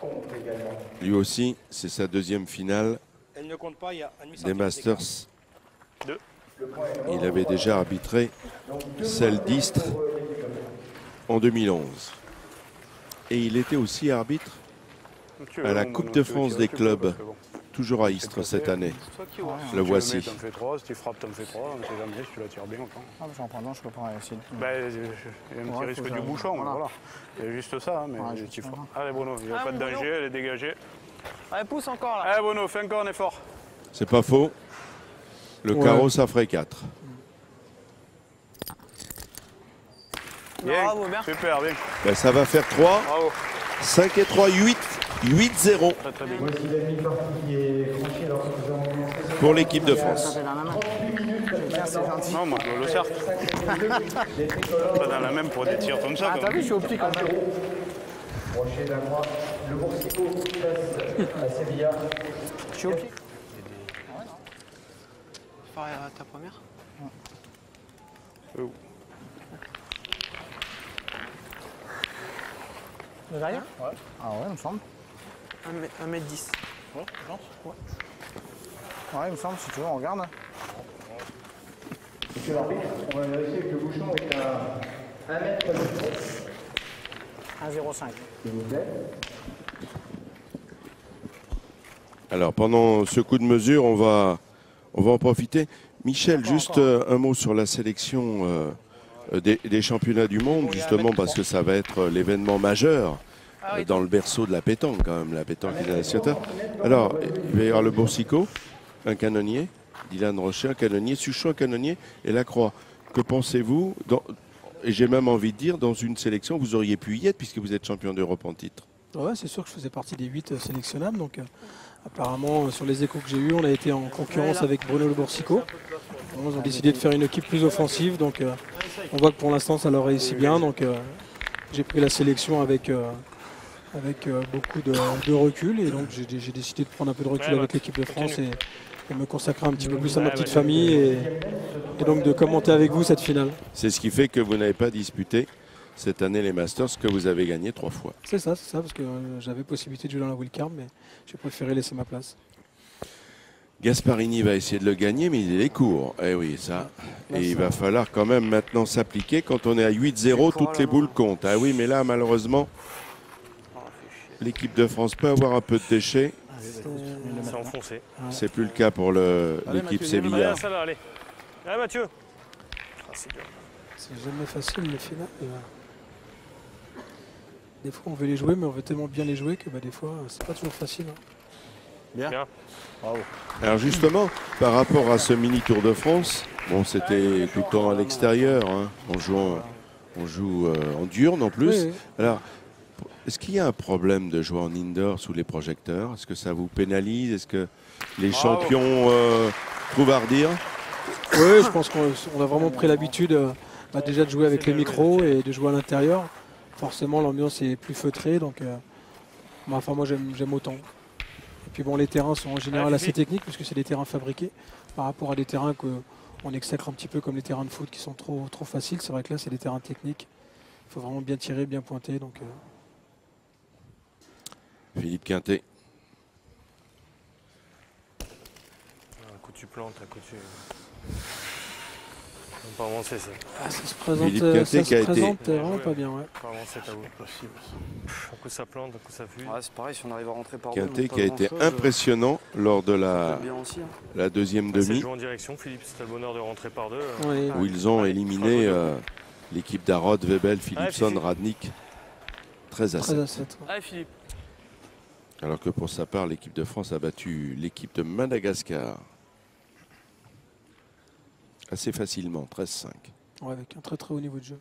compte également. Lui aussi, c'est sa deuxième finale Elle ne compte pas, il y a un demi des Masters. Deux. Il avait déjà arbitré celle d'Istres en 2011. Et il était aussi arbitre à la Coupe de France des clubs, toujours à Istres cette année. Le voici. Tu fais 3, si tu frappes, tu en fais 3, on ne sait jamais si tu la tires bien autant. Ah, j'en prends un, je peux pas essayer. Il y a un petit risque du bouchon, voilà. C'est juste ça, mais tu frappes. Allez Bruno, il n'y a pas de danger, elle est dégagée. Allez, pousse encore là. Allez Bruno, fais encore un effort. C'est pas faux. Le carreau, ça ferait 4. Bien, Bravo, bien. super, bien. Ben, ça va faire 3. Bravo. 5 et 3, 8. 8-0 Très très bien. Voici la demi-partie qui est franchie alors que nous avons commencé. pour l'équipe de France. Dans la main. Tiens, c'est gentil. Non, moi je le cercle. Pas dans la même pour des tirs comme ça. Ah, quand t'as même. vu, je suis au pied quand même. Crochet d'un droit. Le Boursico passe à Sevilla. Je suis au pied. Faire ta première. De derrière? Ouais. Ah ouais, il me semble. 1m10. Ouais, il me semble, si tu veux, on regarde. Monsieur l'arbitre, on va vérifier que le bouchon est à 1 mètre de fond. 1,05. S'il vous plaît. Alors pendant ce coup de mesure, on va en profiter. Michel, juste un mot sur la sélection des championnats du monde, justement parce que ça va être l'événement majeur dans le berceau de la pétanque, quand même, la pétanque internationale. Alors, il va y avoir le Boursico, un canonnier, Dylan Rocher, un canonnier, Suchot, un canonnier, et la Croix. Que pensez-vous et j'ai même envie de dire, dans une sélection, vous auriez pu y être, puisque vous êtes champion d'Europe en titre. Ouais, c'est sûr que je faisais partie des 8 sélectionnables. Donc, apparemment, sur les échos que j'ai eus, on a été en concurrence avec Bruno Le Boursico. Ils ont décidé de faire une équipe plus offensive. Donc, on voit que pour l'instant, ça leur réussit bien. Donc, j'ai pris la sélection avec beaucoup de recul. Et donc, j'ai décidé de prendre un peu de recul avec l'équipe de France et me consacrer un petit peu plus à ma petite famille. Et donc, de commenter avec vous cette finale. C'est ce qui fait que vous n'avez pas disputé cette année les Masters, que vous avez gagné 3 fois. C'est ça, parce que j'avais possibilité de jouer dans la wildcard, mais j'ai préféré laisser ma place. Gasparini va essayer de le gagner, mais il est court. Eh oui, ça. Et il va falloir quand même maintenant s'appliquer. Quand on est à 8-0, toutes les boules comptent. Ah oui, mais là, malheureusement, l'équipe de France peut avoir un peu de déchets. C'est enfoncé. C'est plus le cas pour l'équipe Sevilla. Allez, allez Mathieu. Ah, c'est dur. C'est jamais facile les finales. Des fois on veut les jouer, mais on veut tellement bien les jouer que des fois c'est pas toujours facile. Bien. Bravo. Alors justement, par rapport à ce mini Tour de France, bon, c'était tout le temps à l'extérieur. Hein. On joue en diurne en plus. Oui. Alors, est-ce qu'il y a un problème de jouer en indoor sous les projecteurs? Est-ce que ça vous pénalise? Est-ce que les champions trouvent à redire? Oui, je pense qu'on a vraiment pris l'habitude déjà de jouer avec les micros et de jouer à l'intérieur. Forcément, l'ambiance est plus feutrée, donc moi j'aime autant. Et puis bon, les terrains sont en général assez techniques puisque c'est des terrains fabriqués par rapport à des terrains qu'on exècre un petit peu comme les terrains de foot qui sont trop faciles. C'est vrai que là, c'est des terrains techniques. Il faut vraiment bien tirer, bien pointer. Donc, Philippe Quintet. Un coup tu plantes, un coup tu... On peut pas avancer ça. ça se présente, Philippe Quintet qui a été vraiment pas bien. Ouais. On peut avancer, t'as vous. Un coup ça plante, un coup ça fuit. Ouais, c'est pareil, si on arrive à rentrer par Quintet qui a été impressionnant lors de bien aussi. la deuxième C'est demi, joué en direction, Philippe, c'était le bonheur de rentrer par deux. Ouais. où ils ont éliminé l'équipe d'Arod, Webel, Philipson, Fifi. Radnik 13 à 7. 13 à 7. Ouais. Allez, Philippe. Alors que pour sa part, l'équipe de France a battu l'équipe de Madagascar assez facilement, 13-5. Ouais, avec un très très haut niveau de jeu.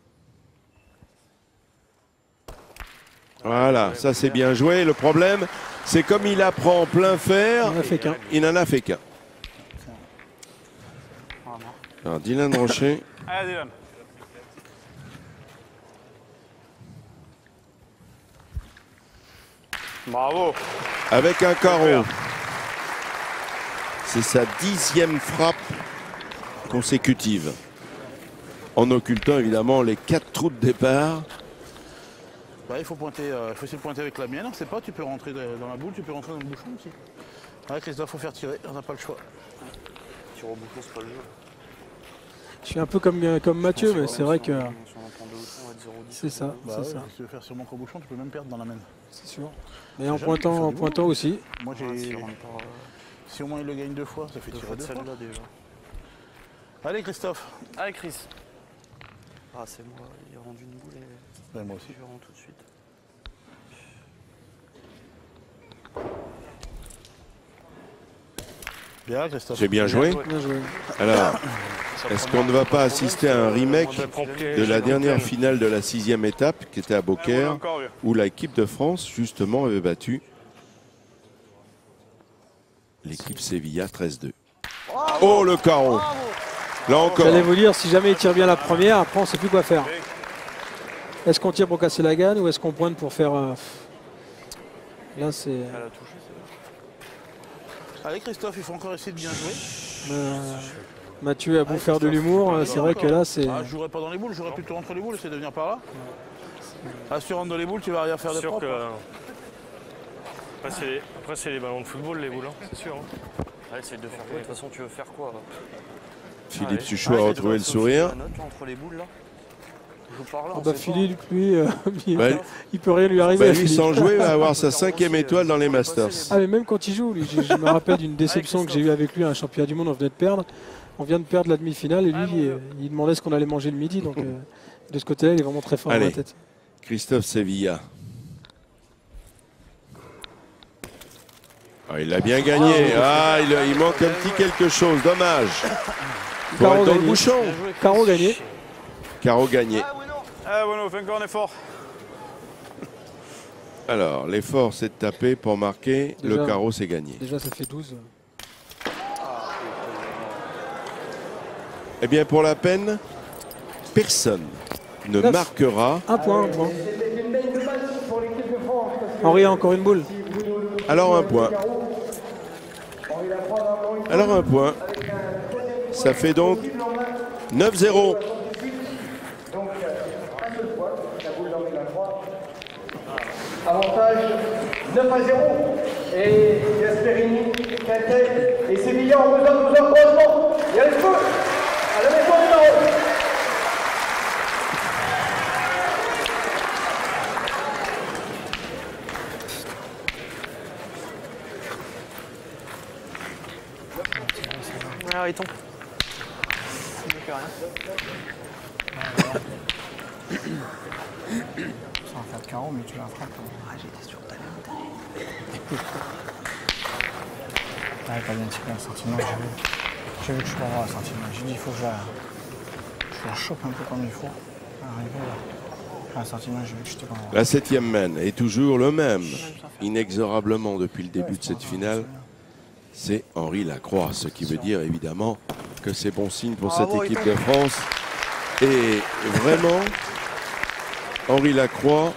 Voilà, ça c'est bien joué. Le problème, c'est comme il apprend en plein fer, Il n'en a fait qu'un. il n'en a fait qu'un. Alors Dylan Rocher, Allez Dylan. Bravo. Avec un carreau. C'est sa 10e frappe consécutive. En occultant évidemment les 4 trous de départ. Bah, il faut pointer, faut essayer de pointer avec la mienne. C'est pas, tu peux rentrer dans la boule, tu peux rentrer dans le bouchon aussi. Ouais, Christophe, faut faire tirer, on n'a pas le choix. Tir au bouchon, c'est pas le jeu. Je suis un peu comme Mathieu, mais c'est vrai que c'est ça. Bah c'est ouais, ça. si tu veux faire sur mon bouchon, tu peux même perdre dans la main. C'est sûr. Et en pointant aussi. Moi j'ai. Si au moins il le gagne 2 fois, ça fait tirer 2 fois. Celle-là déjà. Allez Christophe. Allez Chris. Ah c'est moi, il a rendu une boule et Ouais, moi aussi. je rentre tout de suite. Bien Christophe. J'ai bien joué. Bien joué. Alors, est-ce qu'on ne va pas assister à un remake de la dernière finale de la 6e étape qui était à Beaucaire, où l'équipe de France justement avait battu l'équipe Sevilla 13-2. Oh le carreau. Là encore. J'allais vous dire, si jamais il tire bien la première, après on ne sait plus quoi faire. Est-ce qu'on tire pour casser la gagne ou est-ce qu'on pointe pour faire... Là c'est... Elle a touché, c'est Allez Christophe, il faut encore essayer de bien jouer. Mathieu a beau faire de l'humour, c'est vrai que là c'est... Ah, je jouerais pas dans les boules, j'aurais plutôt entre les boules, essayer de venir par là. Ah, si tu rentres dans les boules, tu vas rien faire de sûr propre. que... Après c'est les ballons de football, les boules, hein, c'est sûr. Hein. Allez, essaye de faire quoi. De toute façon, tu veux faire quoi? Philippe Suchot a retrouvé le sourire. Entre les boules là. Je par là, bah Philippe, lui, il peut rien lui arriver. Bah, lui, sans jouer, va avoir sa 5e étoile dans les Masters. Ah, mais même quand il joue, lui, je me rappelle d'une déception que j'ai eue avec lui à un championnat du monde, on venait de perdre. On vient de perdre la demi-finale et lui, il demandait ce qu'on allait manger le midi. Donc, de ce côté-là, il est vraiment très fort dans la tête. Christophe Sevilla. Ah, il a bien gagné. Ah, il manque un petit quelque chose. Dommage. Pour être dans le bouchon. Carreau gagné. Carreau gagné. Ah, bueno, fais encore un effort. Alors, l'effort, c'est de taper pour marquer. Déjà, le carreau, c'est gagné. Déjà, ça fait 12. Eh bien, pour la peine, personne ne marquera. Un point. Henri a encore une boule. Alors, un point. Alors, un point. Ça fait donc 9-0. Avantage 9-0. Et Gasperini, Quintet et Sevilla ont besoin de vos encouragements. Il y a le feu à la maison du Maroc. Alors il tombe. C'est mieux que rien. Ça va faire de carreau, mais tu la frappes. Ah, j'étais sûr que t'allais Ah, t'as bien tiré un sentiment, j'ai vu que je peux avoir un sentiment. J'ai dit, il faut que je la chope un peu comme il faut. Arriver là. Un sentiment, j'ai vu que j'étais pas... La 7e main est toujours le même. Inexorablement depuis le début de cette finale. C'est Henri Lacroix, ce qui veut dire évidemment que c'est bon signe pour cette équipe de France. Et vraiment, Henri Lacroix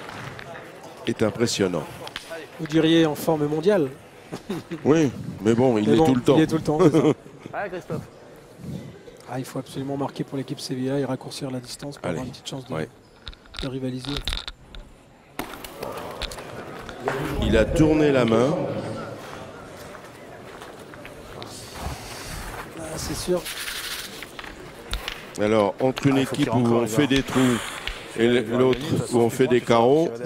est impressionnant. Vous diriez en forme mondiale. Oui, mais bon, il est tout le temps. Il est tout le temps, c'est ça. Allez Christophe. Ah, il faut absolument marquer pour l'équipe Sevilla et raccourcir la distance pour avoir une petite chance de rivaliser. Il a tourné la main. C'est sûr. Alors, entre une équipe où on fait des trous et l'autre où on fait des carreaux, il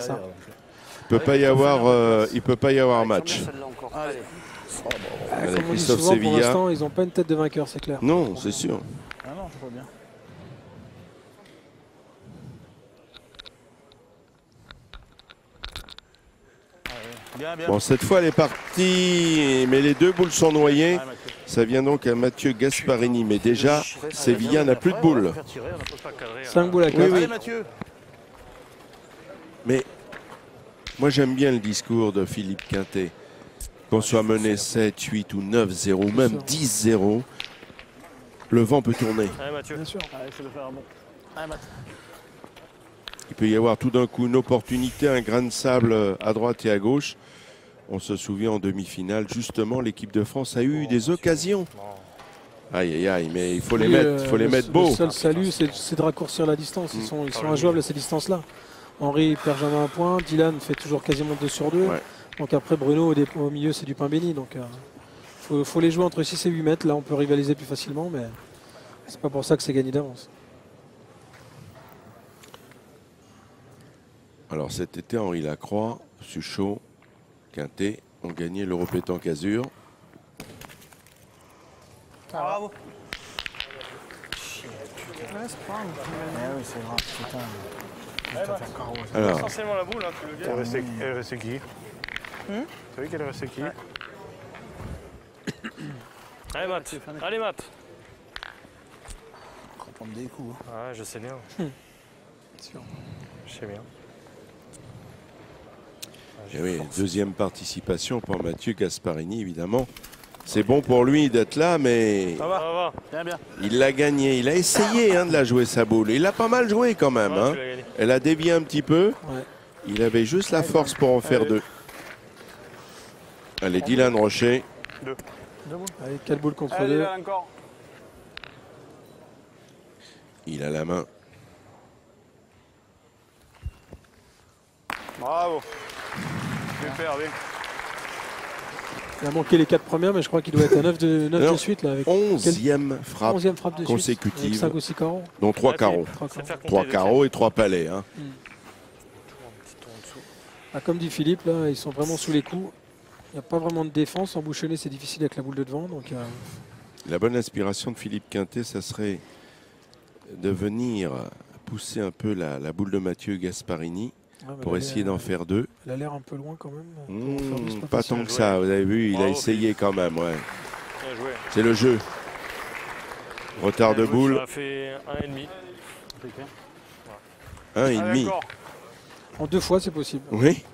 ne peut pas y avoir match. Comme on dit Christophe souvent, pour Sevilla. l'instant, ils n'ont pas une tête de vainqueur, c'est clair. Non, c'est sûr. Ah non, je vois bien. Bon, cette fois, elle est partie, mais les deux boules sont noyées. Ça vient donc à Mathieu Gasparini. Mais déjà, Sevilla n'a plus de boules. 5 boules à 4. Oui. Mais moi, j'aime bien le discours de Philippe Quintet. Qu'on soit mené 7, 8 ou 9-0, même 10-0, le vent peut tourner. Allez Mathieu. Bien sûr. Allez, je vais le faire un bon. Allez Mathieu. Il peut y avoir tout d'un coup une opportunité, un grain de sable à droite et à gauche. On se souvient en demi-finale, justement, l'équipe de France a eu des occasions. Aïe, aïe, aïe, mais il faut les mettre beaux. Le seul salut, c'est de raccourcir la distance. Ils sont injouables à ces distances-là. Henri perd jamais un point, Dylan fait toujours quasiment 2 sur 2. Ouais. Donc après, Bruno, au milieu, c'est du pain béni. Donc faut les jouer entre 6 et 8 mètres. Là, on peut rivaliser plus facilement, mais c'est pas pour ça que c'est gagné d'avance. Alors cet été, Henri Lacroix, Suchot, Quintet ont gagné l'Euro Pétanque Azur. Bravo. Ouais, c'est pas grave. Oui, c'est grave, putain. Alors, essentiellement la boule, hein, tu le dis. Elle est restée qui T'as vu qu'elle est restée qui? Allez, Matt. Allez, Matt. On va prendre des coups. Ouais, je sais bien. Sûr. Je sais bien. Et oui, deuxième participation pour Mathieu Gasparini, évidemment. C'est bon pour lui d'être là, mais ça va. Bien, bien. Il l'a gagné. Il a essayé de la jouer, sa boule. Il a pas mal joué quand même. Ouais, Elle a dévié un petit peu. Ouais. Il avait juste la force pour en faire 2. Allez, Dylan Rocher. 2. Allez, quelle boule contre 2. Encore. Il a la main. Bravo. Super, bien. Il a manqué les 4 premières, mais je crois qu'il doit être à 9 de suite. Là, avec 11e frappe, 11e frappe de consécutive. Suite, 5 ou 6 carreaux. Donc 3 carreaux. 3 carreaux et 3 palets. Hein. Ah, comme dit Philippe, là, ils sont vraiment sous les coups. Il n'y a pas vraiment de défense. Embouchonner, c'est difficile avec la boule de devant. Donc, la bonne inspiration de Philippe Quintet, ça serait de venir pousser un peu la boule de Mathieu Gasparini. Pour essayer d'en faire 2. Elle a l'air un peu loin quand même. Pas tant que ça, vous avez vu, il a essayé quand même. Ouais. C'est le jeu. Retard de boule. Ça a fait 1,5. 1,5. En 2 fois, c'est possible. Oui.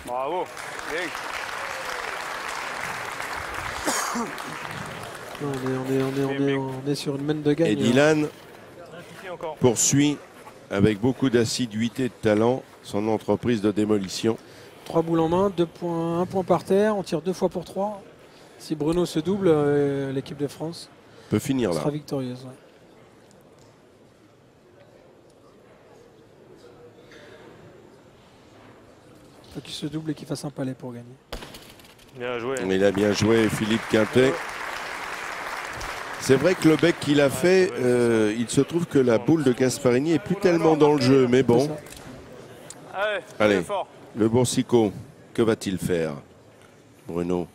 Bravo. On est sur une main de gagne. Et Dylan poursuit avec beaucoup d'assiduité et de talent son entreprise de démolition. 3 boules en main, 1 point par terre. On tire 2 fois pour 3. Si Bruno se double, l'équipe de France peut finir là. Sera victorieuse. Ouais. Il faut qu'il se double et qu'il fasse un palais pour gagner. Bien joué. Il a bien joué, Philippe Quintet. C'est vrai que le bec qu'il a fait, il se trouve que la boule de Gasparini est plus tellement dans le jeu, mais bon. Allez, le Boursicot, que va-t-il faire, Bruno?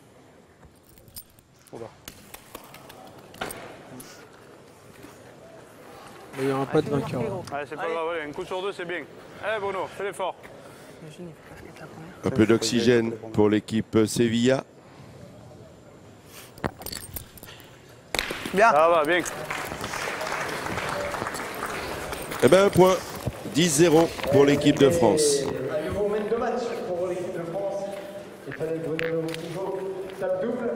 Il n'y aura pas de vainqueur. C'est pas grave, un coup sur 2, c'est bien. Allez Bruno, fais l'effort. Un peu d'oxygène pour l'équipe Sevilla. Bien. Ça va, bien. Eh bien, un point. 10-0 pour l'équipe de France. Un nouveau maître de match pour l'équipe de France. Il fallait Bruno Boursicot. Tape double.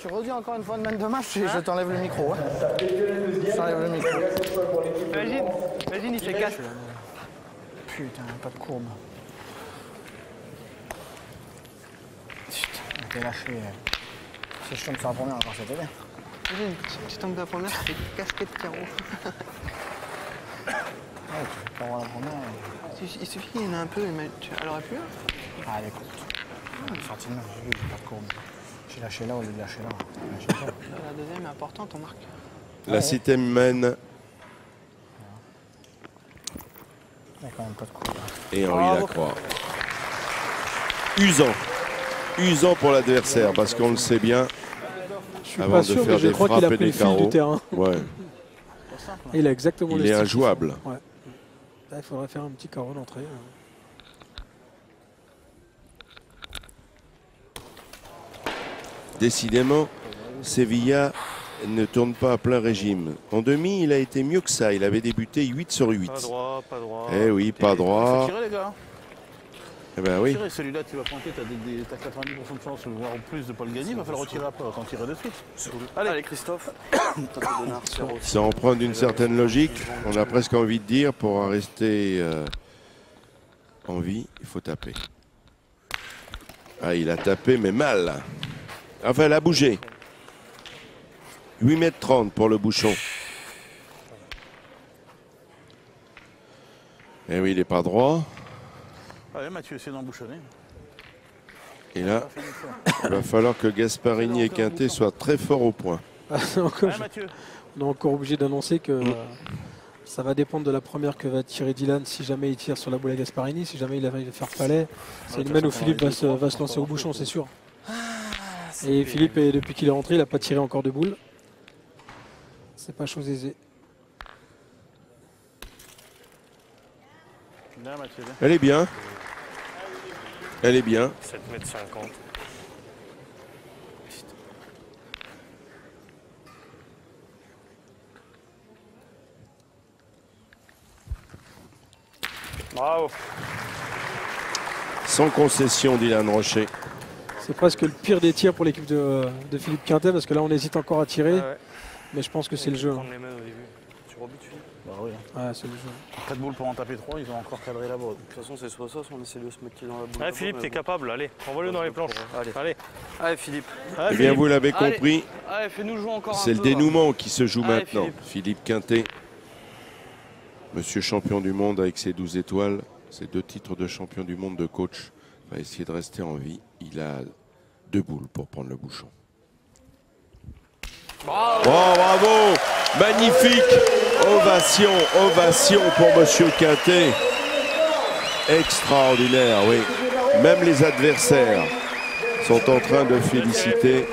Tu redis encore une fois une main de match et je t'enlève le micro. Je t'enlève le micro. Imagine, il fait 4. Putain, pas de courbe. Putain, t'es lâché. Si je tombe sur la première, encore c'était bien. Imagine, tu tombes de la première, tu fais casquette carreau. Ouais, tu peux pas voir la première. Il suffit qu'il y en ait un peu, mais elle aurait pu. Ah, elle est courte. Fatima, j'ai vu, j'ai pas de courbe. J'ai lâché là au lieu de lâcher là. La deuxième est importante, on marque. La 7e mène. Il n'y a quand même pas de courbe. Et Henri Lacroix. Usant pour l'adversaire, parce qu'on le sait bien. Je suis pas sûr, mais je crois qu'il a pris le fil du terrain. Ouais. Il a exactement Il est injouable. Ouais. Là, il faudrait faire un petit carreau d'entrée. Décidément, Sevilla ne tourne pas à plein régime. En demi, il a été mieux que ça. Il avait débuté 8 sur 8. Pas droit, pas droit. Eh oui, pas droit. Tirez, les gars. Eh ben oui. Celui-là, tu vas pointer, tu as 90% de chance, voire plus de ne pas le gagner, il va falloir retirer après, t'en tirer de suite. Allez Christophe. Ça emprunte d'une certaine logique, on a presque envie de dire, pour rester en vie, il faut taper. Ah, il a tapé, mais mal. Enfin, elle a bougé. 8,30 m pour le bouchon. Eh oui, il n'est pas droit. Allez, Mathieu, essaie d'embouchonner. Et là, il va falloir que Gasparini et Quintet soient très forts au point. On est encore obligé d'annoncer que ça va dépendre de la première que va tirer Dylan si jamais il tire sur la boule à Gasparini. Si jamais il arrive à faire palais, c'est une main où Philippe va se lancer au bouchon, c'est sûr. Et Philippe, depuis qu'il est rentré, il n'a pas tiré encore de boule. C'est pas chose aisée. Elle est bien. Elle est bien. 7,50 m. Bravo. Sans concession, Dylan Rocher. C'est presque le pire des tirs pour l'équipe de Philippe Quintet parce que là on hésite encore à tirer. Mais je pense que c'est le jeu. Tu rebutes Philippe. Bah oui. Ouais, c'est le jeu. 4 boules pour en taper 3, ils ont encore cadré la boule. De toute façon, c'est soit ça, soit on essaie de se mettre dans la boule. Allez Philippe, t'es capable, allez, envoie-le dans les planches. Allez. Allez Philippe. Eh bien, vous l'avez compris, Allez, fais-nous jouer encore un peu. c'est le dénouement qui se joue Allez, maintenant. Philippe Quintet, monsieur champion du monde avec ses 12 étoiles, ses 2 titres de champion du monde de coach, va essayer de rester en vie. Il a 2 boules pour prendre le bouchon. Bravo. Oh, bravo! Magnifique! Ovation, ovation pour monsieur Quintet. Extraordinaire, oui. Même les adversaires sont en train de féliciter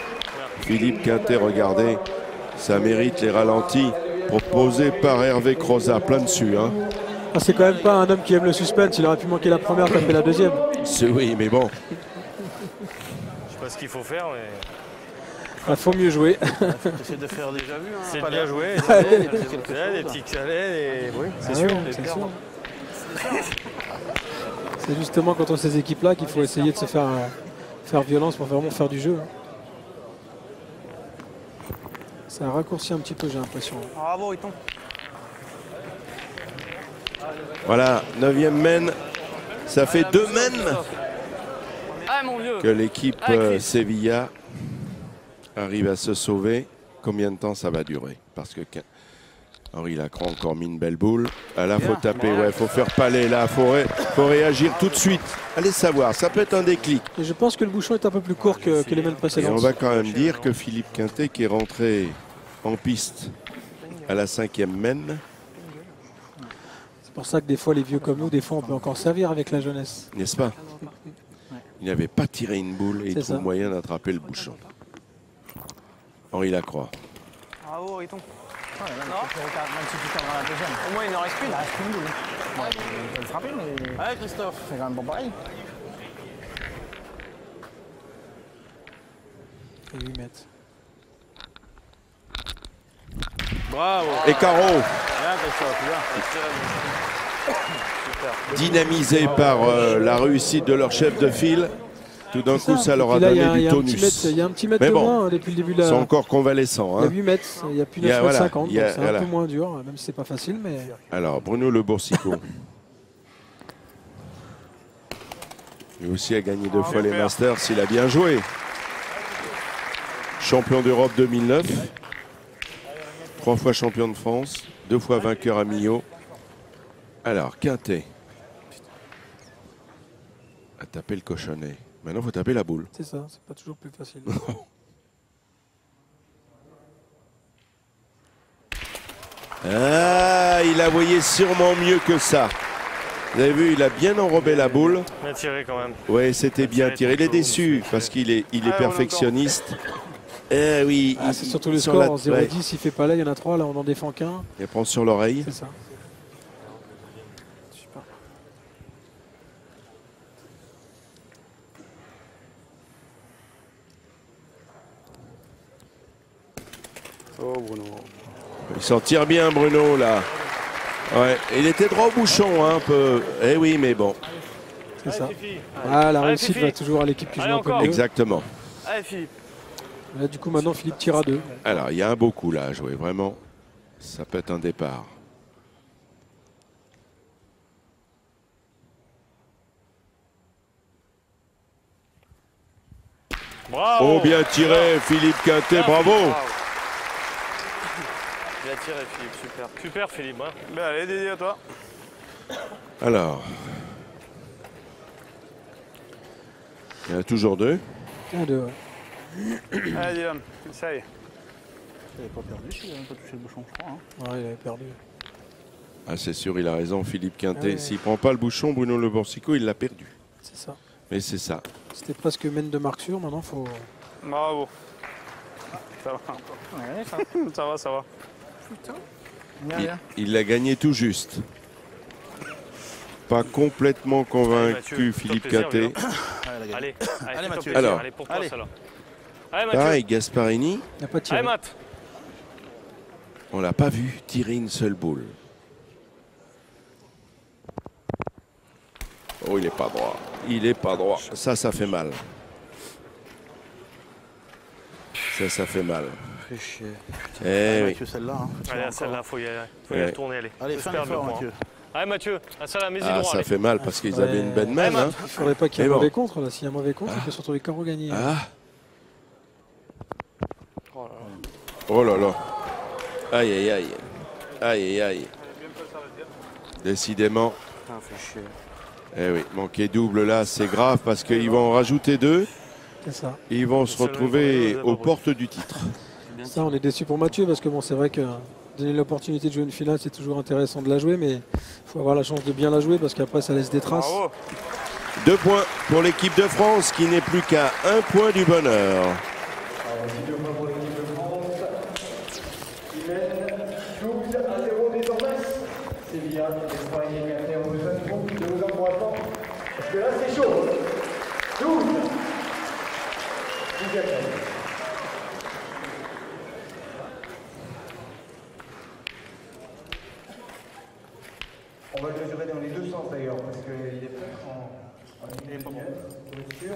Philippe Quintet. Regardez, ça mérite les ralentis proposés par Hervé Crozat. Plein dessus, hein. Ah, c'est quand même pas un homme qui aime le suspense. Il aurait pu manquer la première, taper la deuxième. Oui, mais bon. Je sais pas ce qu'il faut faire, mais... Il faut mieux jouer. Essayer de faire déjà vu. Hein, c'est pas bien l'air. joué. Des petits calais. Oui, c'est sûr. C'est sûr. C'est justement contre ces équipes-là qu'il faut essayer de se faire violence pour vraiment faire du jeu. Ça a raccourci un petit peu, j'ai l'impression. Bravo, Iton. Voilà, 9e mène. Ça fait 2 mènes Ah mon vieux. que l'équipe Sevilla arrive à se sauver. Combien de temps ça va durer? Parce que Henri Lacroix a encore mis une belle boule. Ah, là, faut taper, ouais, faut faire palais. Là, faut réagir tout de suite. Allez savoir, ça peut être un déclic. Et je pense que le bouchon est un peu plus court que les mènes Et précédentes. on va quand même dire que Philippe Quintet, qui est rentré en piste à la 5e mène. C'est pour ça que des fois, les vieux comme nous, des fois, on peut encore servir avec la jeunesse. N'est-ce pas? Il n'avait pas tiré une boule et il trouve moyen d'attraper le bouchon. Henri Lacroix. Bravo, Iton. Ouais, même si tu cadres dans la deuxième. Au moins, il en reste une. Il reste une boule. Ouais, il peut le frapper, mais... Allez, Christophe. C'est quand même bon pareil. Et 8 mètres. Bravo. Et carreau. Bien, Christophe, bien. Dynamisé par la réussite de leur chef de file. Tout d'un coup, ça leur a Là, donné du tonus. Il y a un petit mètre Mais de bon, moins depuis le début de la... ils sont encore convalescents. Il y a Hein. 8 mètres, il n'y a plus 9,50 m, c'est un peu moins dur, même si c'est pas facile. Mais... Alors, Bruno Le Boursicot. Lui aussi a gagné 2 fois les Masters, il a bien joué. Champion d'Europe 2009. 3 fois champion de France. 2 fois vainqueur à Millau. Alors, Quintet a tapé le cochonnet. Maintenant, il faut taper la boule. C'est ça, c'est pas toujours plus facile. Ah, il a voyé sûrement mieux que ça. Vous avez vu, il a bien enrobé la boule. Bien tiré quand même. Oui, c'était bien tiré. Il est déçu parce qu'il est perfectionniste. Eh oui. C'est surtout le score, en 0-10, il fait pas là, il y en a 3, là on en défend qu'un. Il prend sur l'oreille. C'est ça. Super. Oh Bruno. Il s'en tire bien, Bruno, là. Ouais, il était droit au bouchon, hein, un peu. Eh oui, mais bon. C'est ça. Fifi. Ah, la Allez, réussite Fifi. va toujours à l'équipe qui joue Allez, un peu encore. mieux. Exactement. Allez, Philippe. Là, du coup, maintenant, Philippe tire à 2. Alors, il y a un beau coup là à jouer, vraiment. Ça peut être un départ. Bravo. Oh, bien tiré, Philippe Quintet, bravo. Bien tiré, Philippe, super. Super, Philippe. Hein. Ben allez, Dédé, à toi. Alors, il y en a toujours 2. 1-2, ouais. Allez, Dylan, essaye. Il n'avait pas perdu s'il n'avait pas touché le bouchon, je crois. Hein. Ouais, il avait perdu. Ah, c'est sûr, il a raison, Philippe Quintet. Ah ouais. S'il prend pas le bouchon, Bruno Le Borsico, il l'a perdu. C'est ça. Mais c'est ça. C'était presque mène de marque sûre. Maintenant, faut. Bravo. Ça va. Ouais, ça. Ça va, ça va. Bien, bien. Il l'a gagné tout juste. Pas complètement Allez, convaincu, Mathieu, Philippe fais-toi plaisir, Quintet. Allez, allez, Allez, Mathieu. Alors, Alors. allez, pour toi, Allez. celle-là. Allez, Mathieu. Pareil, Gasparini, Il n'a pas tiré. Allez, Matt. on l'a pas vu tirer une seule boule. Oh, il est pas droit. Il est pas droit. Ça fait mal. Ça fait mal. Fais chier. Eh oui. Mathieu, celle-là. Hein. Allez, celle-là, faut y aller. Faut y Ouais. retourner, allez. Allez, Faut fais se un perdre le effort, point. Mathieu. Allez, Mathieu. Ah, celle-là, mets-y Ah, droit, ça allez. fait mal parce qu'ils avaient une belle main. Allez, Hein. Matt. Il ne faudrait pas qu'il y ait Mais un bon. mauvais contre. Là. S'il y a un mauvais contre, il peut se retrouver KO gagné. Ah. Oh là là. Oh là là. Aïe, aïe, aïe. Aïe, aïe, aïe. Décidément. Putain, fais chier. Eh oui, manquer double là, c'est grave parce qu'ils vont en rajouter 2 C'est ça. et ils vont se seul retrouver qui va aux pas portes du titre. Ça, on est déçu pour Mathieu parce que bon, c'est vrai que donner l'opportunité de jouer une finale, c'est toujours intéressant de la jouer, mais il faut avoir la chance de bien la jouer parce qu'après, ça laisse des traces. Bravo. 2 points pour l'équipe de France qui n'est plus qu'à 1 point du bonheur. Alors, 2 points pour l'équipe de France. Qui mène 12-0 désormais. Sevilla, Espagne et Quintet ont besoin de vos encouragements. Parce que là, c'est chaud. 12. 10e. On va le mesurer dans les deux sens d'ailleurs, parce qu'il est peut-être en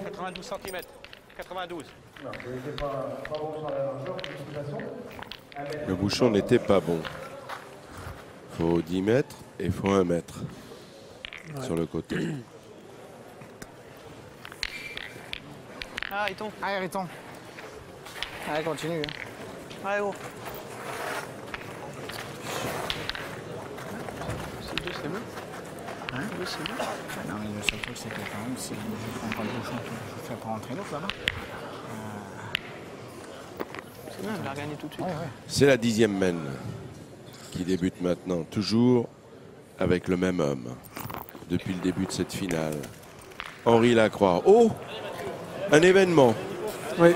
92 cm. 92. Non, il n'était pas bon sur la largeur, de toute façon. Le bouchon n'était pas bon. Faut 10 mètres et faut 1 mètre sur le côté. Ah, il tombe. Allez, Riton. Allez, continue. Hein. Allez, gros. Non, mais le seul truc, c'est que quand même, si je prends pas le bouchon, je fais pas rentrer l'autre là-bas. C'est bien, il a gagné tout de suite. C'est la 10e mène qui débute maintenant, toujours avec le même homme depuis le début de cette finale. Henri Lacroix. Oh, un événement. Oui.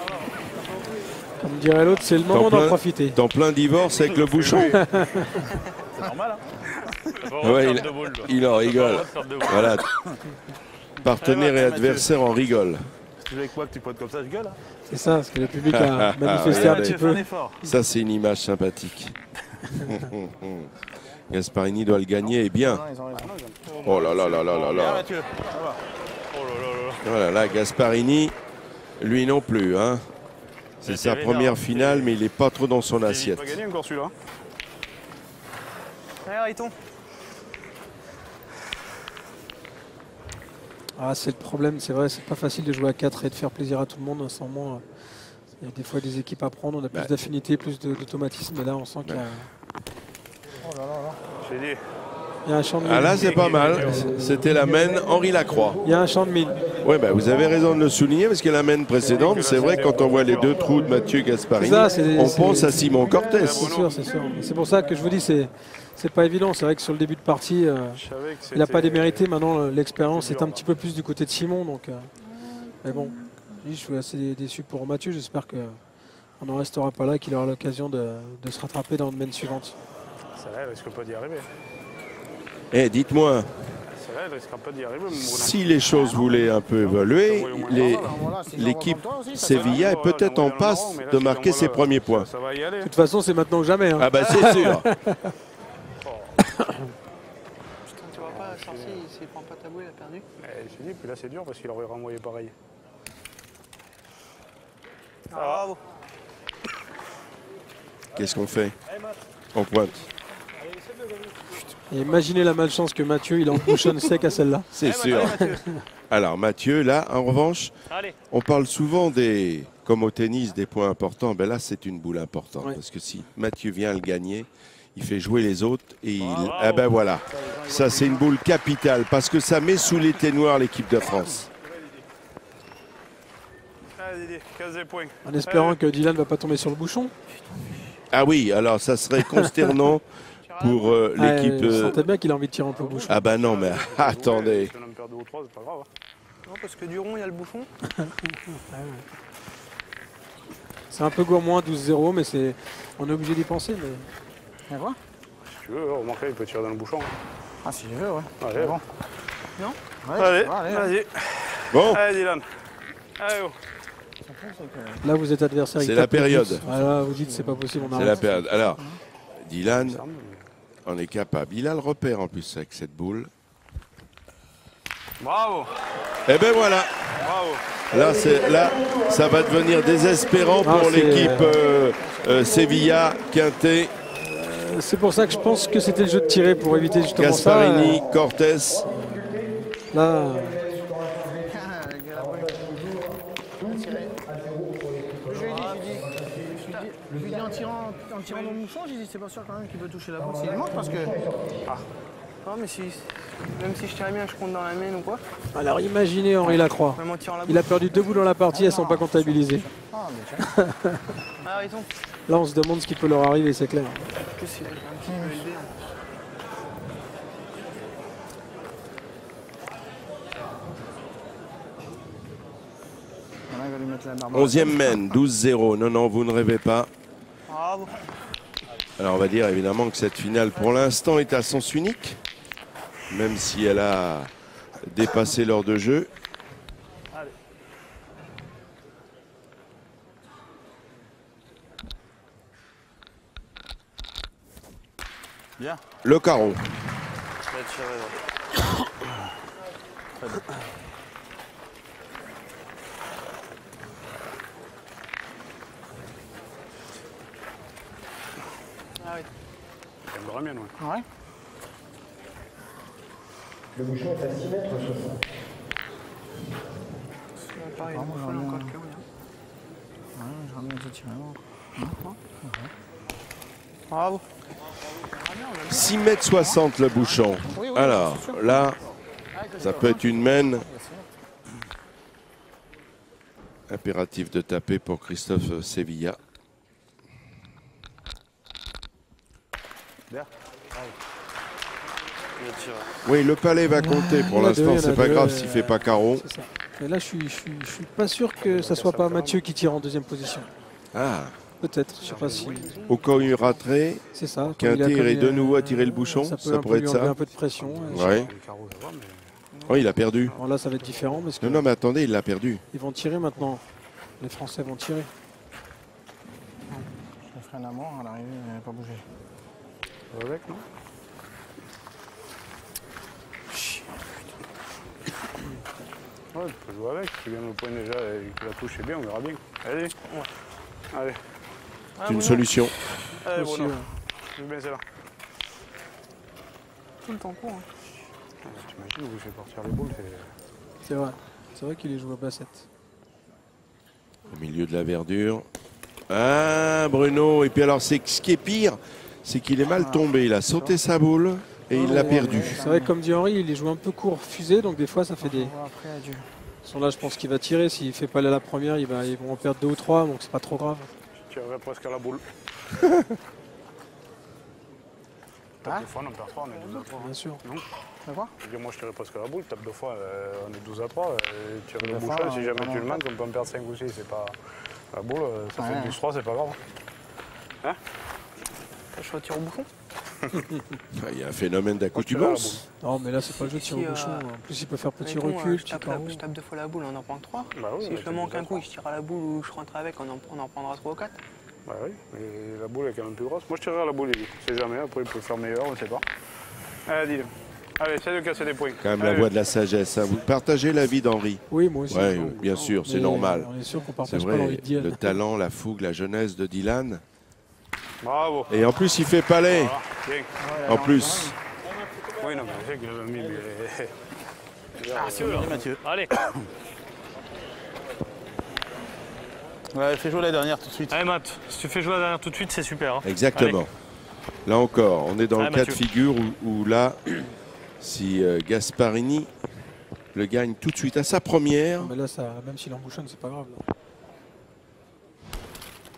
Comme dirait l'autre, c'est le moment d'en profiter. Dans plein divorce avec le bouchon. C'est normal, hein. Ouais, il en rigole. Voilà. Partenaire et adversaire en rigole. Si tu veux avec moi que tu pointes comme ça, je gueule. Hein. C'est ça, parce que le public a manifesté un Regardez. petit peu. Ça, c'est une image sympathique. Gasparini doit le gagner et bien. Oh là là là là là Bien, là. Mathieu, ça va. Oh là là là. Oh là là, Gasparini, lui non plus. Hein. C'est Mais sa c'est première vénère, finale, mais il n'est pas trop dans son Il assiette. va gagner encore celui-là. Allez, il tombe. Ah, c'est le problème, c'est vrai, c'est pas facile de jouer à 4 et de faire plaisir à tout le monde. En ce moment, il y a des fois des équipes à prendre, on a plus d'affinité, plus d'automatisme, mais là on sent qu'il y a... Oh là là là. J'ai dit. Il y a un champ de mine. Ah là, c'est pas mal. C'était la mène Henri Lacroix. Il y a un champ de mine. Oui, bah, vous avez raison de le souligner, parce que la mène précédente, c'est vrai, quand on voit les 2 trous de Mathieu Gasparini, on pense à Simon Cortés. C'est sûr, c'est sûr. C'est pour ça que je vous dis, c'est pas évident. C'est vrai que sur le début de partie, il n'a pas démérité. Maintenant, l'expérience est un petit peu plus du côté de Simon. Donc, mais bon, je suis assez déçu pour Mathieu. J'espère qu'on n'en restera pas là, qu'il aura l'occasion de se rattraper dans une mène suivante. Celle-là, elle risque pas d'y arriver. Eh, dites-moi, Celle-là, elle risquera pas d'y arriver, mon Bruno. si les choses voulaient un peu évoluer, l'équipe Sevilla est peut-être en passe de marquer ses premiers points. Ça va y aller. De toute façon, c'est maintenant que jamais. Hein. Ah bah c'est sûr. vois, sorti, s'il prend pas ta boule, il a perdu. Je t'ai dit, puis là c'est dur parce qu'il aurait renvoyé pareil. Ah, bravo. Qu'est-ce qu'on fait? On pointe. Et imaginez la malchance que Mathieu, il en bouchonne sec à celle-là. C'est sûr. Alors Mathieu, là, en revanche, on parle souvent des, comme au tennis, des points importants. Ben là, c'est une boule importante. Ouais. Parce que si Mathieu vient le gagner, il fait jouer les autres et il... Ah ben voilà. Ça, c'est une boule capitale parce que ça met sous les ténoirs l'équipe de France. En espérant que Dylan ne va pas tomber sur le bouchon. Ah oui, alors ça serait consternant pour l'équipe. Je sentais bien qu'il a envie de tirer un peu au bouchon. Ah bah non, mais attendez. Non, parce que du rond, il y a le bouchon. C'est un peu gourmand, 12-0, mais c'est... on est obligé d'y penser. Mais... quoi si tu veux, au moins il peut tirer dans le bouchon. Ah, si je veux, ouais. Allez, bon. Non ouais, allez, vas-y. Bon. Allez, Dylan. Allez, oh. Là, vous êtes adversaire. C'est la période. Voilà, vous dites c'est pas possible. C'est la période. Alors, Dylan, on est capable. Il a le repère en plus avec cette boule. Bravo. Et ben voilà. Bravo. Là, ça va devenir désespérant pour l'équipe Sevilla, Quintet. C'est pour ça que je pense que c'était le jeu de tirer pour éviter justement Gasparini, Cortés. Là. Je lui dis en tirant dans le mouchon, j'ai dit c'est pas sûr quand même qu'il peut toucher la boule s'il monte parce que. Ah. Non mais si, même si je tirais bien, je compte dans la mienne ou quoi. Alors imaginez Henri Lacroix. Il a perdu 2 boules dans la partie, elles ne sont pas comptabilisées. Ah, raison. Là on se demande ce qui peut leur arriver, c'est clair. En plus il a un petit peu aidé. 11e mène, 12-0. Non, non, vous ne rêvez pas. Bravo. Alors on va dire évidemment que cette finale pour l'instant est à sens unique. Même si elle a dépassé l'heure de jeu. Allez. Bien. Le carreau. Je vais tirer, Très bien. Ah oui. J'aimerais bien, ouais. Ouais. Le bouchon est à 6 mètres 60. C'est pareil, le bouchon est encore le cas. Ouais, j'aurais bien tout tiré. Bravo. 6 mètres 60 le bouchon. Oui, alors là, ça peut être une mène. Impératif de taper pour Christophe Sevilla. Oui, le palais va compter pour l'instant, c'est pas grave s'il fait pas carreau. Mais là, je suis pas sûr que ça soit pas Mathieu qui tire en deuxième position. Ah. Peut-être, je sais pas si. Au cas où il raterait, c'est ça. Quintet irait de nouveau à tirer le bouchon, ça pourrait être ça. Un peu de pression. Ouais. Oh, il a perdu. Alors là, ça va être différent. Parce que non, mais attendez, il l'a perdu. Ils vont tirer maintenant. Les Français vont tirer. Je ferai un amour, à l'arrivée, il n'a pas bougé. Avec, non? Ouais, tu peux jouer avec. Tu gagnes le point déjà et que la touche est bien, on verra bien. Allez. Ouais. Allez. C'est une solution. Allez, aussi, Bruno. Je vais bien celle-là. Tout le temps court. Hein. T'imagines où vous faites partir les boules? C'est vrai. C'est vrai qu'il est joué à bassette. Au milieu de la verdure. Ah, Bruno. Et puis alors, ce qui est pire, c'est qu'il est mal tombé. Il a sauté sa boule et il l'a perdu. C'est vrai que comme dit Henri, il est joué un peu court fusé, donc des fois ça fait des... Là, je pense qu'il va tirer. S'il ne fait pas la première, ils vont en perdre 2 ou 3, donc c'est pas trop grave. Je tirerais presque à la boule. Tape 2 fois, on en perd 3, on est 12 à 3. Bien sûr. Non. C'est quoi? Moi je tirais presque à la boule, tape 2 fois, on est 12 à 3. Tirer le bouchon, si jamais tu le manques, on peut en perdre 5 ou 6. C'est pas... La boule, ça fait 12-3, c'est pas grave. Hein? T'as le choix de tirer au bouchon? Il y a un phénomène d'accoutumance. Non, mais là, c'est pas le jeu de tirer au bouchon. En plus, il peut faire petit recul, petit carreau. Je tape 2 fois la boule, on en prend 3. Bah oui, si je manque un coup, je tire à la boule ou je rentre avec, on en prendra 3 ou 4. Bah oui, mais la boule est quand même plus grosse. Moi, je tirerais à la boule, on sait jamais. Après, il peut faire meilleur, on ne sait pas. Allez, dis-le. Allez, essaye de casser des points. Quand même la Allez. voix de la sagesse. Hein. Vous partagez l'avis d'Henri? Oui, moi aussi. Oui, bien sûr, c'est Mais normal. On est sûr qu'on C'est partage pas l'envie vrai, de Dylan. le talent, la fougue, la jeunesse de Dylan. Bravo. Et en plus, il fait palais. Voilà, bien. En plus. Oui, non, mais c'est que j'avais mis. Allez, Mathieu. Allez. Ouais, fais jouer la dernière tout de suite. Allez, Matt, si tu fais jouer la dernière tout de suite, c'est super. Hein. Exactement. Là encore, on est dans le cas de Mathieu. figure où là, si Gasparini le gagne tout de suite à sa première, Mais là, ça, même s'il embouchonne, c'est pas grave. Là.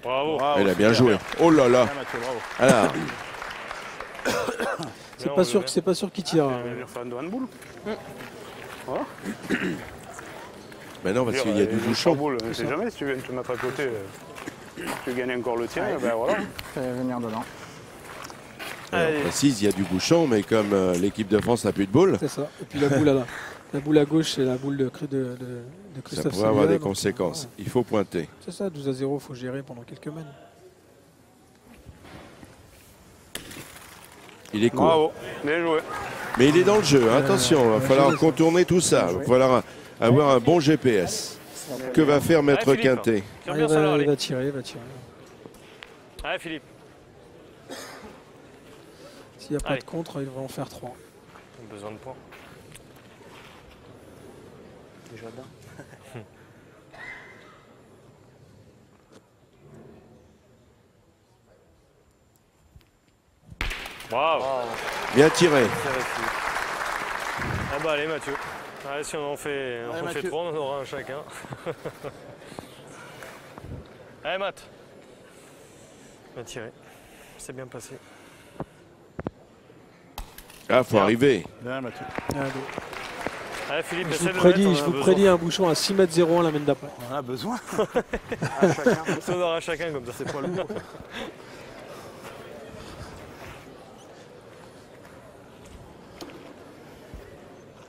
Bravo. il a bien joué. Oh là là. Ouais, Mathieu, bravo. Alors, C'est pas sûr qu'il tire. On va venir faire un handball. Voilà. ben non, parce qu'il y a du bouchon. On ne sait jamais, si tu viens te mettre à côté, tu gagnes encore le tien, ben voilà. Fais venir dedans. On précise, il y a du bouchon, mais comme l'équipe de France n'a plus de boule, C'est ça. Et puis la boule la boule à gauche, c'est la boule de ça Christophe pourrait avoir Sevilla, des donc, conséquences. ouais. Il faut pointer. C'est ça, 12-0, il faut gérer pendant quelques mènes. Il est court. Bravo, bien joué. Mais il est dans le jeu, hein. Attention, il va falloir contourner tout ça. Il va falloir avoir un bon GPS. Que va faire Maître Allez, Philippe. Quintet? Tire Ah, bien ça, là, il allez. va tirer, il va tirer. Allez, Philippe. S'il n'y a pas Allez. de contre, ils vont en faire 3. On a besoin de points. Déjà bien. Bravo. Bien tiré. Ah bah allez, Mathieu. Allez, si on en fait, Allez, on fait Mathieu. 3, on en aura un chacun. Allez, Matt. Bien tiré. C'est bien passé. Ah, faut arriver. Bien, Mathieu. Allez, Philippe, Je essaie vous de le mettre, on en a prédis besoin. un bouchon à 6,01 m la mène d'après. On en a besoin. On en aura chacun comme ça. C'est pas lourd.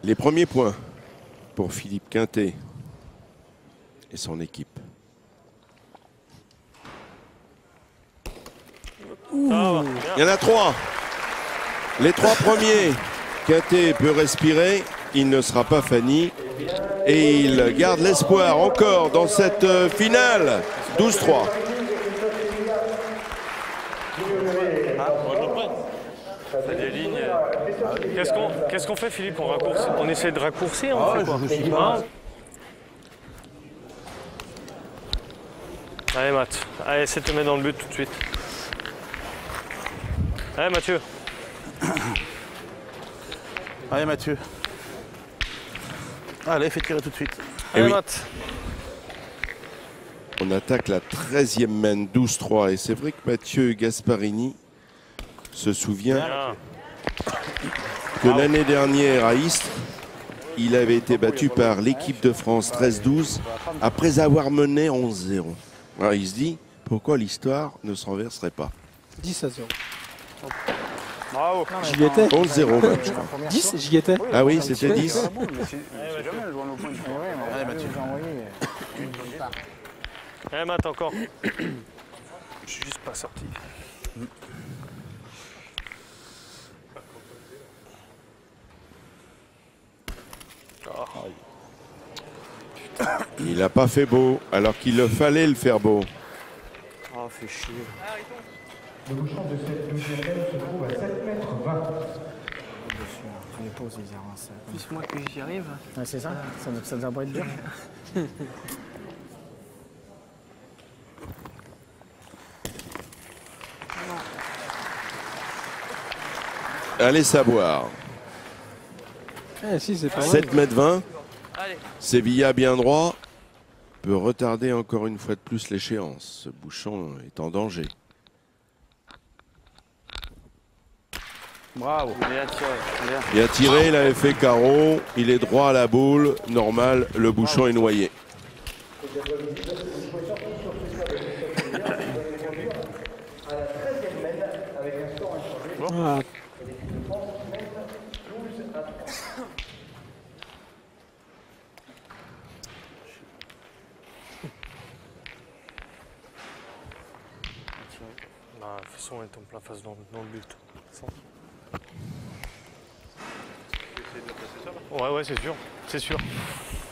Les premiers points pour Philippe Quintet et son équipe. Ça va, Il y en a 3. Les 3 premiers. Quintet peut respirer. Il ne sera pas Fanny. Et il garde l'espoir encore dans cette finale. 12-3. C'est des lignes. Qu'est-ce qu'on fait, Philippe? On essaie de raccourcir, on fait quoi? Hein? Allez, Matt. Allez, essaie de te mettre dans le but tout de suite. Allez, Mathieu. Allez, Mathieu. Allez, fais tirer tout de suite. Allez, oui. Matt. On attaque la 13e mène, 12-3. Et c'est vrai que Mathieu Gasparini se souvient Bien. que l'année dernière à Istres, il avait été battu par l'équipe de France 13-12 après avoir mené 11-0. Alors il se dit, pourquoi l'histoire ne se renverserait pas? 10-0. Bravo. J'y étais. 11-0 même, je crois. 10, j'y étais. Ah oui, c'était 10. Allez, Mathieu. Allez, Matt, encore. Je suis juste pas sorti. Il n'a pas fait beau, alors qu'il le fallait le faire beau. Oh, fait chier. Le bouchon de cette deuxième mène se trouve à 7,20 m. On est pas aussi dire ça. Plus moi que j'y arrive. Ouais, c'est ça, ça doit pas être dur. Allez savoir. Eh, si, c'est pas vrai. 7 mètres 20. Allez. Sevilla bien droit. Peut retarder encore une fois de plus l'échéance. Ce bouchon est en danger. Bravo. Bien tiré. Bien. Il a tiré, il avait fait carreau. Il est droit à la boule. Normal, le bouchon est noyé. Ah, Bah, de toute façon, on est en plein face dans le but. De toute façon. Ouais, c'est sûr. C'est sûr.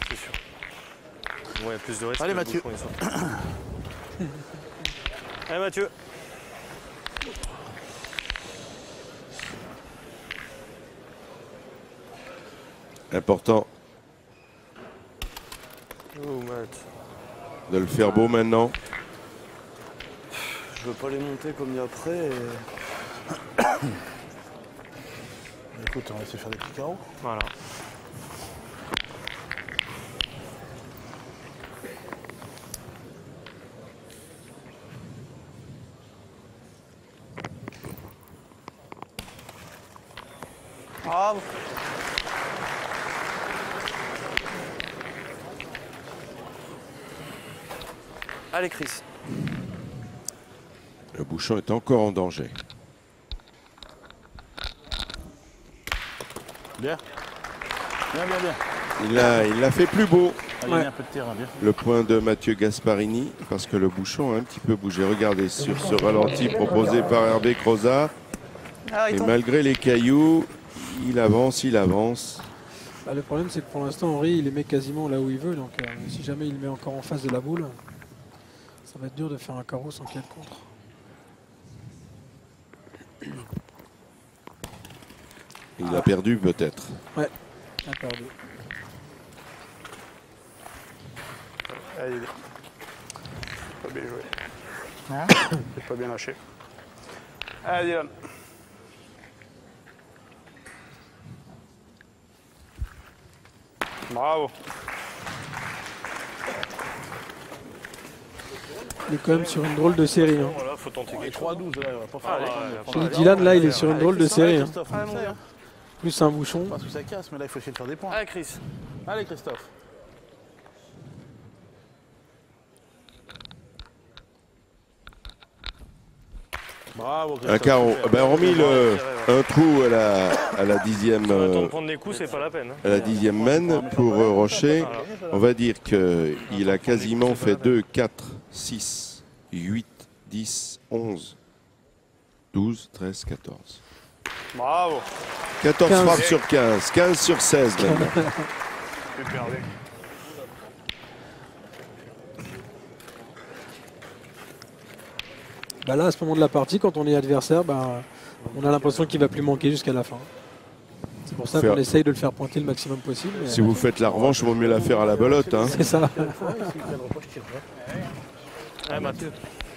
C'est sûr. Bon, il y a plus de risques. Allez, Mathieu. Allez, Mathieu. Important Oh, Matt. de le faire beau maintenant. Je veux pas les monter comme il y a après. Et... Écoute, on va essayer de faire des petits carreaux. Voilà. Bravo. Allez, Chris. Le bouchon est encore en danger. Bien. Bien. Il l'a fait plus beau. Il a mis un peu de terrain, bien. Le point de Mathieu Gasparini, parce que le bouchon a un petit peu bougé. Regardez sur ce ralenti proposé par Hervé Crozat. Et malgré les cailloux, il avance. Bah, le problème, c'est que pour l'instant, Henri, il les met quasiment là où il veut. Donc, si jamais il le met encore en face de la boule, ça va être dur de faire un carreau sans qu'il y ait de contre. Il a perdu peut-être. Ouais, il a perdu. Allez, pas bien joué. C'est pas bien lâché. Allez, Dylan. Bravo. Il est quand même sur une drôle de série. Hein. Voilà, faut tenter quelque chose. 3-12 là, on va pas faire Chez Dylan, là, il est sur une drôle de série. Hein. Christophe, on le sait, hein. Plus un bouchon. Parce que ça casse, mais là, il faut essayer de faire des points. Allez, Chris. Allez, Christophe. Bravo, Christophe. Un carreau. Ben, hormis un trou à la dixième. Le temps de prendre des coups, c'est pas la peine. Hein. À la dixième mène pour Rocher, on va dire qu'il a quasiment fait 2, 4, 6, 8, 10, 11, 12, 13, 14. Bravo. 14 15. frappes sur 15, 15 sur 16 maintenant. Super bien. Bah là, à ce moment de la partie, quand on est adversaire, bah, on a l'impression qu'il va plus manquer jusqu'à la fin. C'est pour ça qu'on essaye de le faire pointer le maximum possible. Mais... Si vous faites la revanche, il vaut mieux la faire à la belote. Hein. C'est ça. Allez, Matt.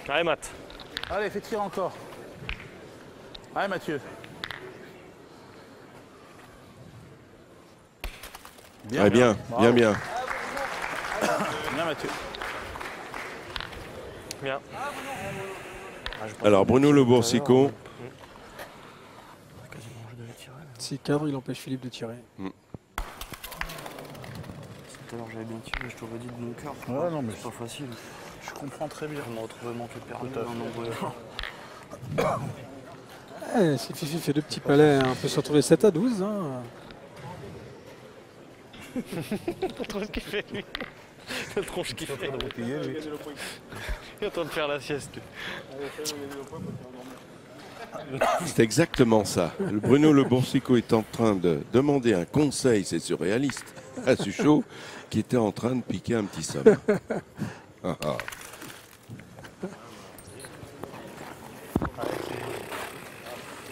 Allez, Matt. Allez, fais tirer encore. Allez, Mathieu. Bien, bien. Bien, Mathieu. Bien. Alors, Bruno Le Boursicot. Si cadre, il empêche Philippe de tirer. Tout à l'heure, j'avais bien tiré, je t'aurais dit de mon cœur. Ouais, non, mais c'est pas facile. Je comprends très bien. Je me retrouvais manquer de permis un nombre de... Si Fifi fait deux petits palais, on peut se retrouver 7 à 12. Hein. T'as trop ce qu'il fait, lui. T'as trop ce qu'il fait. Il est en train de faire la sieste. C'est exactement ça. Le Bruno Le Boursicot est en train de demander un conseil, c'est surréaliste, à Suchot, qui était en train de piquer un petit somme.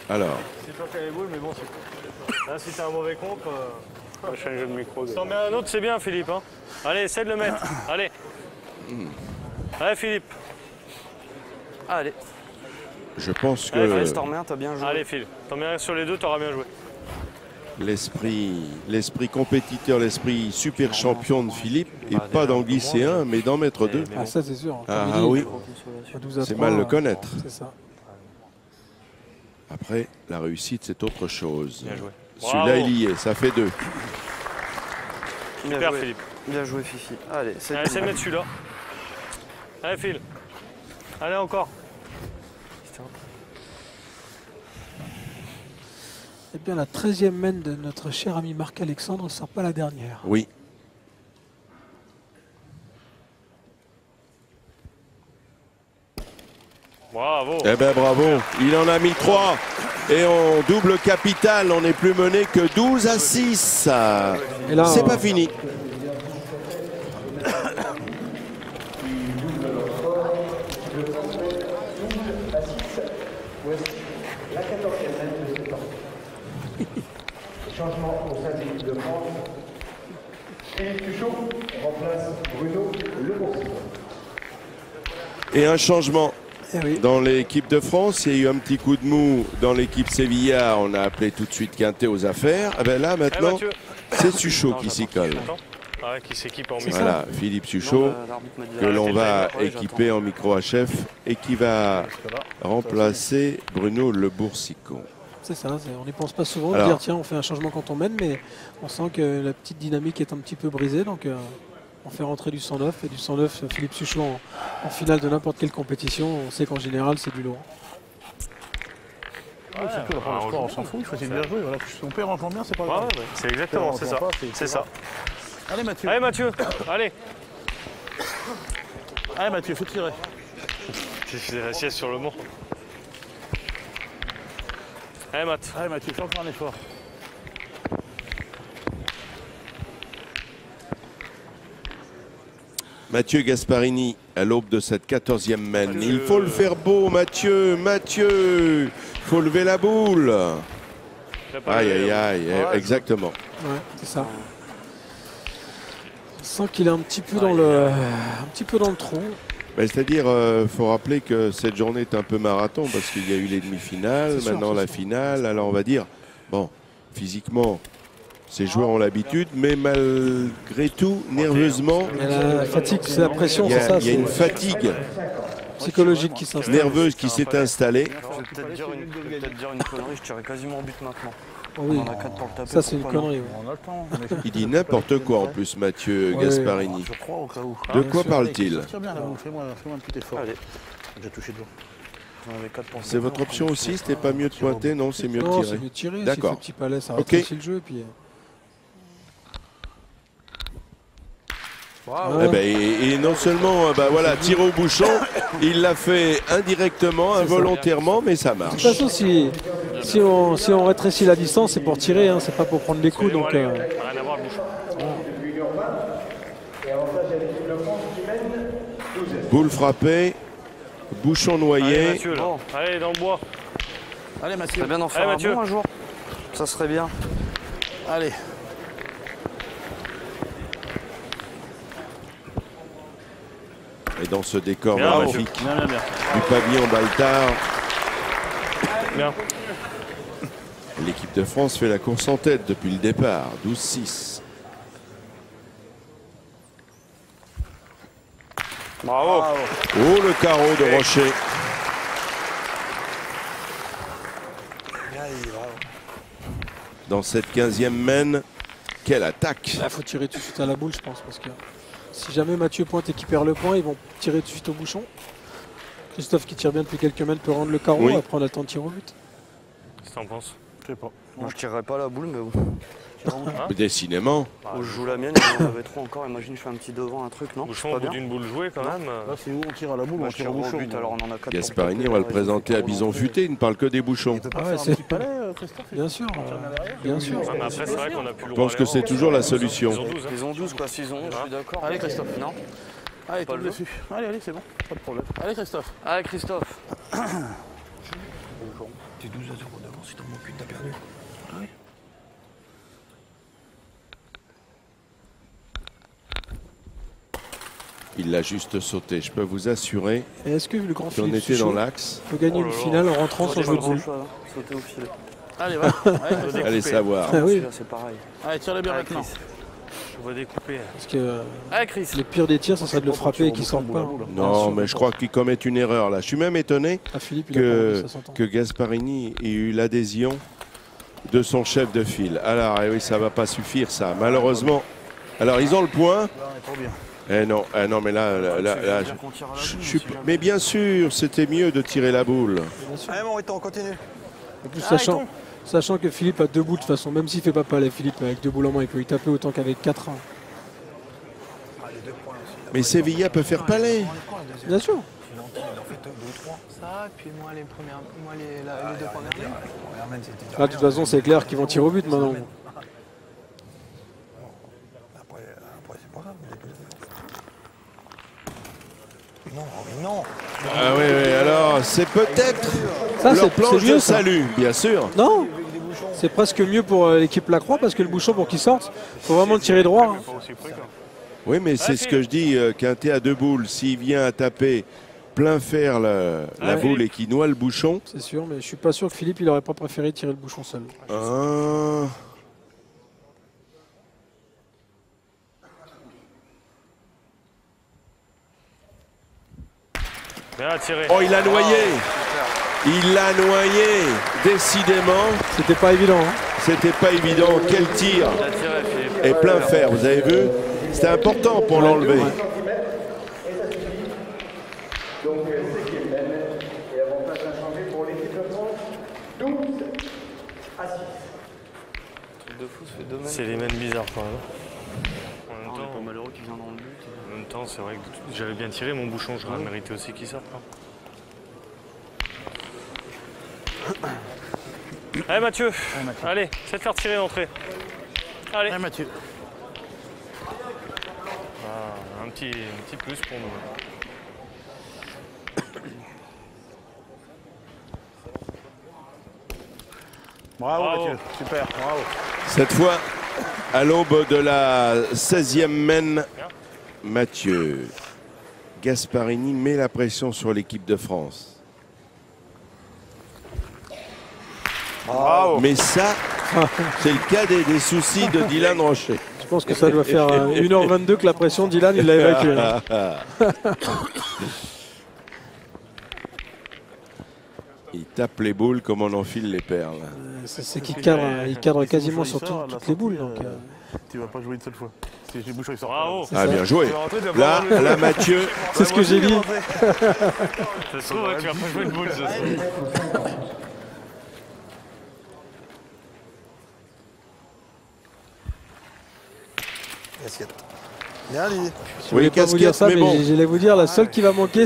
Alors. C'est toi qui as les boules, mais bon, c'est... Là, si t'as un mauvais comp... On va changer de micro. Si t'en mets un autre, c'est bien, Philippe. Hein. Allez, essaie de le mettre. Allez. Allez, Philippe. Allez. Je pense que... Allez, t'en remets un, t'as bien joué. Allez, Phil. T'en mets un sur les deux, t'auras bien joué. L'esprit compétiteur, l'esprit super champion de Philippe, et pas d'en glisser un, mais d'en mettre deux. Ah, ça, c'est sûr. Ah oui, c'est mal le connaître. C'est ça. Après, la réussite, c'est autre chose. Bien joué. Celui-là, il y est, ça fait 2. Super, Philippe. Bien joué, Fifi. Allez, c'est de mettre celui-là. Allez, Phil. Allez, encore. Eh bien, la 13e mène de notre cher ami Marc-Alexandre ne sera pas la dernière. Oui. Bravo. Eh bien, bravo. Il en a mis 3. Et en double capital, on n'est plus mené que 12-6. C'est pas fini. La 14e manne de ce temps. Changement au sein de l'équipe de France. Philippe Tuchot remplace Bruno Leboursico. Et un changement dans l'équipe de France. Il y a eu un petit coup de mou dans l'équipe Sevilla. On a appelé tout de suite Quintet aux affaires. Et bien là, maintenant, c'est Tuchot qui s'y colle. Qui s'équipe en micro. Voilà, Philippe Tuchot, que l'on va équiper en micro HF et qui va remplacer Bruno Leboursico. C'est ça, on n'y pense pas souvent de dire tiens on fait un changement quand on mène, mais on sent que la petite dynamique est un petit peu brisée, donc on fait rentrer du 109 et du 109 Philippe Tuchot en finale de n'importe quelle compétition, on sait qu'en général c'est du lourd. Surtout la première score, on s'en fout, il faut essayer de bien jouer. Voilà. Si on perd en jouant bien, c'est pas grave. C'est exactement, c'est ça. C'est ça. Allez Mathieu. Allez Mathieu, allez. Allez Mathieu, faut tirer. J'ai fait la sieste sur le mont. Allez Matt. Allez Mathieu, fais encore un effort. Mathieu Gasparini à l'aube de cette 14e mène. Il faut le faire beau, Mathieu. Mathieu, il faut lever la boule. Aïe, aïe, aïe, exactement. Ouais, c'est ça. On sent qu'il est un petit peu dans le trou. C'est-à-dire, faut rappeler que cette journée est un peu marathon parce qu'il y a eu les demi-finales, maintenant la finale. Alors on va dire, bon, physiquement, ces joueurs ont l'habitude, mais malgré tout, nerveusement, la fatigue, c'est la pression, c'est ça. Il y a une fatigue psychologique qui s'installe. Nerveuse qui s'est installée. Je vais peut-être dire une connerie, je tirais quasiment au but maintenant. Oh oui. On en a 4 pour le taper. Ça c'est une connerie. On a le temps. Il dit n'importe quoi en plus, Mathieu Gasparini. Je crois au cas où. De quoi parle-t-il? Tire bien la boule, fais-moi un petit effort. Allez. J'ai touché devant. C'est votre option aussi? C'était pas mieux de pointer? Non, c'est mieux de Non, tirer. c'est mieux de tirer. D'accord. Si ce petit palais, ça rétrécit le jeu. Et puis... et non seulement tirer au bouchon, il l'a fait indirectement, involontairement, mais ça marche. De toute façon, si on rétrécit la distance, c'est pour tirer, hein, c'est pas pour prendre les coups. Donc, rien à voir le bouchon. Boule frappée, bouchon noyé. Allez, Mathieu, là. Allez dans le bois. Allez Mathieu. Ça serait bien d'en faire un bon un jour. Ça serait bien. Allez. Et dans ce décor magnifique bien. du pavillon Baltard, l'équipe de France fait la course en tête depuis le départ, 12-6. Bravo. Oh, le carreau de Rocher. Dans cette 15e mène, quelle attaque! Il faut tirer tout de suite à la boule, je pense, parce que si jamais Mathieu pointe et qu'il perd le point, ils vont tirer tout de suite au bouchon. Christophe qui tire bien depuis quelques mènes peut rendre le carreau, après on a le temps de tirer au but. Qu'est-ce que t'en penses? Je sais pas. Moi je tirerais pas la boule, mais bon. Décidément. Je joue la mienne, il y en avait trop encore. Imagine, je fais un petit devant, un truc, non? Bouchon au bout d'une boule jouée quand même. Là, c'est où on tire à la boule, on tire au bouchon. Alors on en a 4. Gasparini, on va le présenter à Bison Futé, il ne parle que des bouchons. C'est bien sûr, bien sûr. Après, c'est vrai qu'on a plus le Je pense que c'est toujours la solution. Ils ont 12, quoi, s'ils ont 11, je suis d'accord. Allez Christophe. Non. Allez, tombe dessus. Allez, c'est bon, pas de problème. Allez Christophe. Allez Christophe. T'es 12 à 0 d'avance, si t'en manques une, t'as perdu. Ouais. Il l'a juste sauté, je peux vous assurer. Et est-ce que le grand qu'on Philippe était dans l'axe? peut gagner une finale en rentrant sans jouer de boule? Sauter au filet. Allez, voilà. Allez savoir. Ah oui. C'est pareil. Allez, tire-le bien maintenant. On va découper. Parce que Chris. les pires des tirs, ça serait de le frapper et qu'il sorte pas. Non, mais je crois qu'il commet une erreur là. Je suis même étonné Philippe, que Gasparini ait eu l'adhésion de son chef de file. Alors, oui, ça va pas suffire ça, malheureusement. Alors, ils ont le point. Non, mais là, mais bien sûr, c'était mieux de tirer la boule. Allez, mon Riton, on continue. En plus, sachant que Philippe a deux boules de toute façon, même s'il fait pas palais, Philippe avec deux boules en main, il peut y taper autant qu'avec 4-1. Mais Sevilla peut faire palais. Bien sûr. Ça, et puis moi les deux premières lignes. Là, de toute façon, c'est clair qu'ils vont tirer au but maintenant. Après, c'est pas grave. Non, mais non. Ah oui, oui, alors c'est peut-être Ça, leur c'est planche mieux, de ça. salut, bien sûr. Non, c'est presque mieux pour l'équipe Lacroix parce que le bouchon, pour qu'il sorte, il faut vraiment le tirer droit. Hein. Oui, mais c'est ce que je dis, Quintet à deux boules, s'il vient à taper plein fer la boule et qu'il noie le bouchon. C'est sûr, mais je suis pas sûr que Philippe, il aurait pas préféré tirer le bouchon seul. Bien tiré. Oh, il a noyé. Il l'a noyé, décidément. C'était pas évident. Hein. C'était pas évident. Quel tir. Et plein fer, vous avez vu. C'était important pour l'enlever. Donc, c'est qui mène. Et avantage inchangé pour l'équipe de France. 12 à 6. C'est les mêmes bizarres quand même. En même temps, pas malheureux qui vient dans le but. En même temps, c'est vrai que j'avais bien tiré mon bouchon, j'aurais mérité aussi qu'il sorte. Allez Mathieu, allez, c'est de faire tirer l'entrée. Allez Mathieu. Ah, un petit plus pour nous. Bravo Mathieu, super, bravo. Cette fois, à l'aube de la 16e mène, Mathieu Gasparini met la pression sur l'équipe de France. Bravo. Mais ça, c'est le cas des soucis de Dylan Rocher. Je pense que ça doit faire 1h22 que la pression, Dylan, il l'a évacuée. Il tape les boules comme on enfile les perles. C'est qu'il cadre quasiment sur toutes les boules. Donc, Tu vas pas jouer une seule fois. Si les bouchons ils sortent. Bravo. Ah, bien joué. Là, Mathieu. C'est ce que j'ai dit. Ça se trouve, tu vas pas jouer une boule. Casquette. Bien lui. Oui, pas vous dire casquette, ça, mais bon. j'allais vous dire, la seule qui va manquer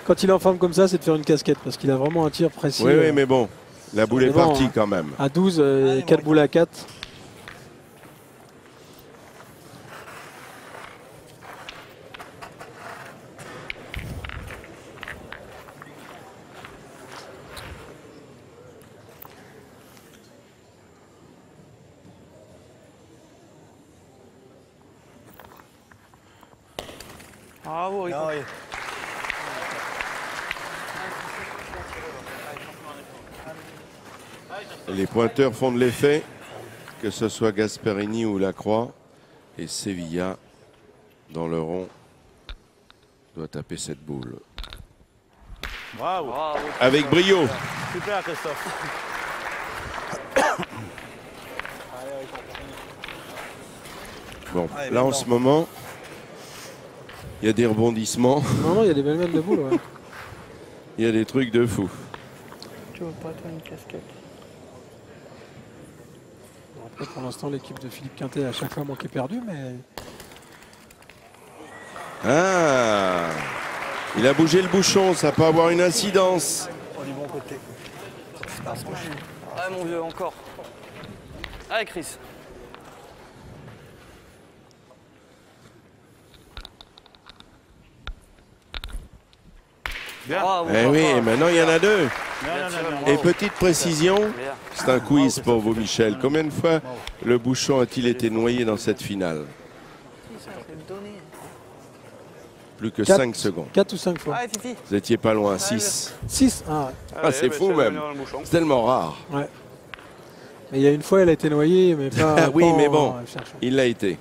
quand il est en forme comme ça, c'est de faire une casquette. Parce qu'il a vraiment un tir précis. Oui, oui, mais bon. La boule est partie quand même. À 12, 4 boules à 4. Bravo, Rico. Ah, oui. Les pointeurs font de l'effet, que ce soit Gasparini ou Lacroix. Et Sevilla, dans le rond, doit taper cette boule. Bravo. Avec brio. Super Christophe. Bon, là en ce moment, il y a des rebondissements. Non, il y a des belles mènes de boules. Ouais. Il y a des trucs de fou. Tu veux pas toi une casquette? Après, pour l'instant, l'équipe de Philippe Quintet a à chaque fois manqué perdu, mais. Ah, il a bougé le bouchon, ça peut avoir une incidence. Du bon côté. Ah mon vieux, encore. Allez Chris. Bien. Bravo, Eh oui, papa. maintenant il y en a deux. Bien. Et petite précision, c'est un quiz pour vous, Michel. Combien de fois le bouchon a-t-il été noyé dans cette finale? Plus que 5 secondes. 4 ou 5 fois. Allez, Fifi. Vous étiez pas loin, 6. 6. Ah, Ah, c'est fou même. C'est tellement rare. ouais. Mais il y a une fois, elle a été noyée, mais pas. Oui, pas mais en bon, cherchant. il l'a été.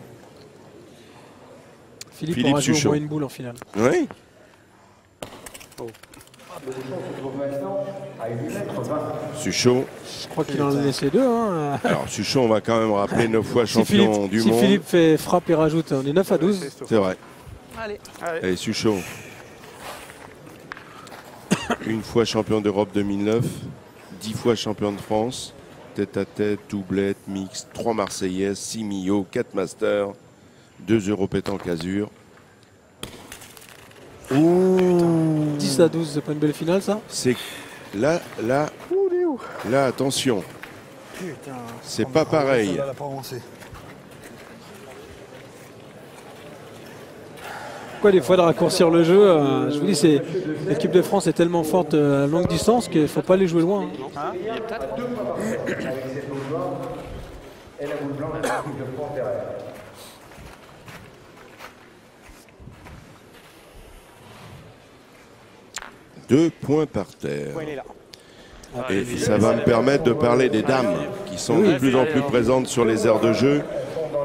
Philippe aura joué au Suchot. moins une boule en finale. Oui. Suchot. Je crois qu'il en a laissé 2. Hein. Alors, Suchot, on va quand même rappeler 9 fois Si champion Philippe, du si monde. Philippe fait frappe et rajoute, on est 9 à 12. C'est vrai. Allez. Allez, Suchot. Une fois champion d'Europe 2009, 10 fois champion de France, tête à tête, doublette, mixte, 3 Marseillaises, 6 Millau, 4 Masters, 2 Euro pétanque Azur. 17 10 à 12, c'est pas une belle finale ça? C'est là, attention. C'est pas pareil. Elle a pas avancé. Pourquoi des fois de raccourcir le jeu, je vous dis, l'équipe de France est tellement forte à longue distance qu'il ne faut pas les jouer loin. Hein, il y a peut-être. Et la boule blanche, l'équipe de France derrière. Deux points par terre. Et ça va me permettre de parler des dames qui sont de plus en plus présentes sur les aires de jeu.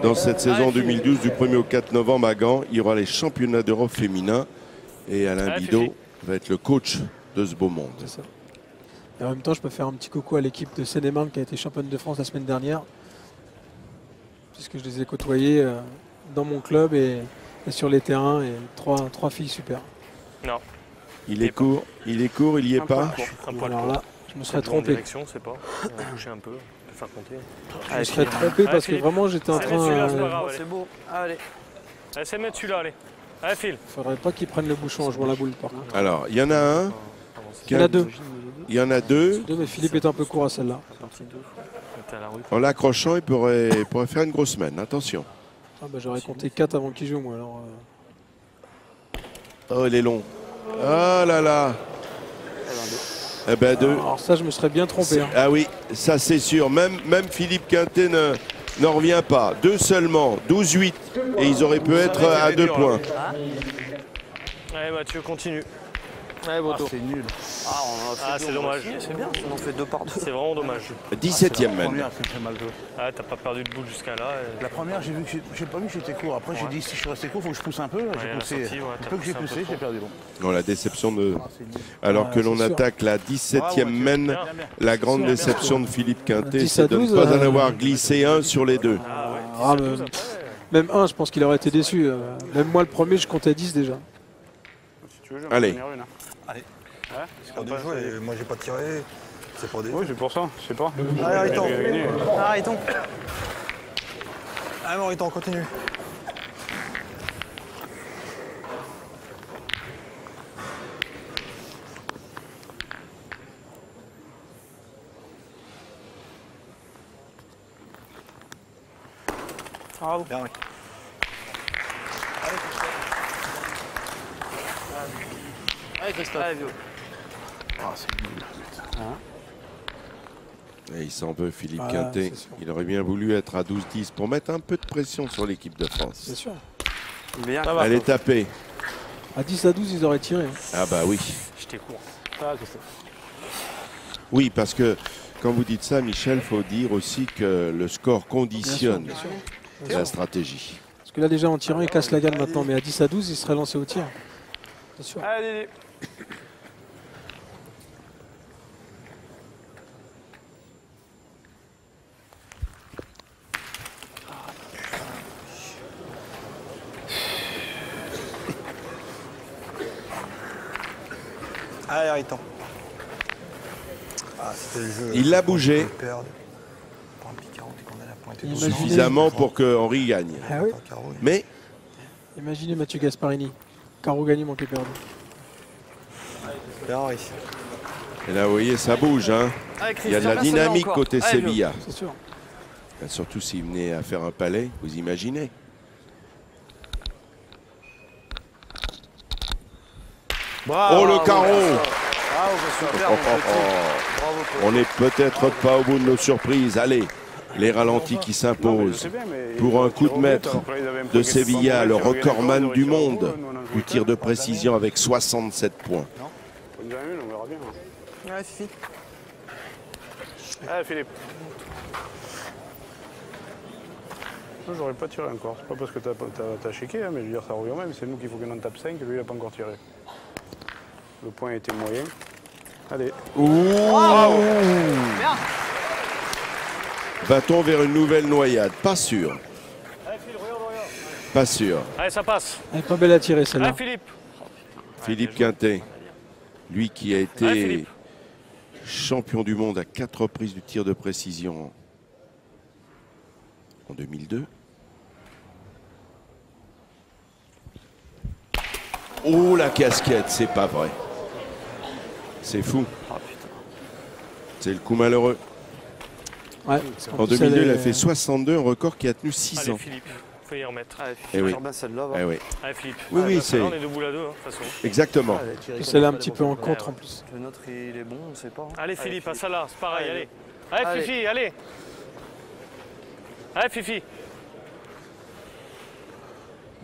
Dans cette saison 2012, du 1er au 4 novembre à Gand, il y aura les championnats d'Europe féminins. Et Alain Bidot va être le coach de ce beau monde. Ça. Et en même temps, je peux faire un petit coucou à l'équipe de Seine-et-Marne qui a été championne de France la semaine dernière. Puisque je les ai côtoyés dans mon club et sur les terrains. Et trois filles super. Non. Il est court, il y est pas. Alors là, je me serais trompé. C'est pas. Bouger un peu, faire compter. Je me serais trompé parce que vraiment j'étais en train. C'est beau. Allez. Allez, c'est mettre celui-là, allez. Allez, file. Faudrait pas qu'ils prennent le bouchon en jouant la boule par contre. Alors, il y en a un. Il y en a deux. Il y en a deux. Mais Philippe est un peu court à celle-là. En l'accrochant, il pourrait faire une grosse semaine. Attention. Ah bah, j'aurais compté 4 avant qu'il joue moi alors. Oh, il est long. Ah là là. Eh ben deux. Alors ça, je me serais bien trompé. Hein. Ah oui, ça c'est sûr. Même Philippe Quintet n'en revient pas. Deux seulement, 12-8. Et ils auraient pu être à 2 points. Allez Mathieu, continue. Allez Boto. C'est nul. C'est dommage. C'est bien, on en fait 2 par 2. C'est vraiment dommage. 17e même. Première, c'est très mal joué. Ah, t'as pas perdu de boule jusqu'à là. La première, j'ai pas vu que j'étais court. Après, j'ai dit si je suis resté court, il faut que je pousse un peu. J'ai poussé. Le peu que j'ai poussé, j'ai perdu. Non, la déception de. Alors que l'on attaque la 17e mène, la grande déception de Philippe Quintet, c'est de ne pas en avoir glissé un sur les deux. Même un, je pense qu'il aurait été déçu. Même moi, le premier, je comptais 10 déjà. Allez. Allez. C'est pas des jeux et moi j'ai pas tiré. C'est pas des. Oui, c'est pour ça, je sais pas. Allez, Ariton. Ariton. Allez, Ariton, on continue. Bravo. Bien, oui. Allez Christophe. Allez, Ah, c'est nul. Et il s'en veut, Philippe Quintet. Il aurait bien voulu être à 12-10 pour mettre un peu de pression sur l'équipe de France. C'est sûr. Bien. Elle est tapée. À 10 à 12, ils auraient tiré. Ah bah oui. J'étais court. Oui, parce que quand vous dites ça, Michel, il faut dire aussi que le score conditionne la stratégie. Parce que là, déjà, en tirant, il casse la gamme maintenant. Mais à 10 à 12, il serait lancé au tir. C'est sûr. Allez. Allez, Ariton. Ah, c'était le jeu. Il l'a bougé. Suffisamment pour que Henri gagne. Ah oui. Mais imaginez Mathieu Gasparini. Carreau gagné, manqué perdu. Et là, vous voyez, ça bouge. Hein. Il y a de la dynamique côté Sevilla. C'est sûr. Surtout s'il venait à faire un palais, vous imaginez. Bravo, oh, le carreau. Bravo, On n'est peut-être pas au bout de nos surprises. Allez, les ralentis qui s'imposent. Pour un coup de maître de Sevilla, le recordman du monde du tir de précision avec 67 points. On verra bien. Ouais, Fifi. Allez, Philippe. J'aurais pas tiré encore. C'est pas parce que t'as checké, hein, mais je veux dire, ça revient même. C'est nous qu'il faut qu'on en tape 5 et lui, il n'a pas encore tiré. Le point était moyen. Allez. Va-t-on vers une nouvelle noyade? Pas sûr. Pas sûr. Allez, ça passe. Elle est pas belle à tirer celle-là. Allez, Philippe. Philippe Quintet, lui qui a été champion du monde à 4 reprises du tir de précision en 2002. Oh, la casquette, c'est pas vrai. C'est fou. Ah putain. C'est le coup malheureux. Ouais, en 2002, il a fait 62, un record qui a tenu 6 ans. Allez Philippe, faut y remettre. Allez, Eh oui. celle-là, va. Eh oui. Allez Philippe. Oui, oui, bah, c'est... là, on est debout là deux, de toute façon. Exactement. C'est là un petit peu en contre en plus. Le nôtre, il est bon, on sait pas. Hein. Allez Philippe, à ça là, c'est pareil, Allez. allez. Allez Allez. Fifi, allez. Allez Fifi.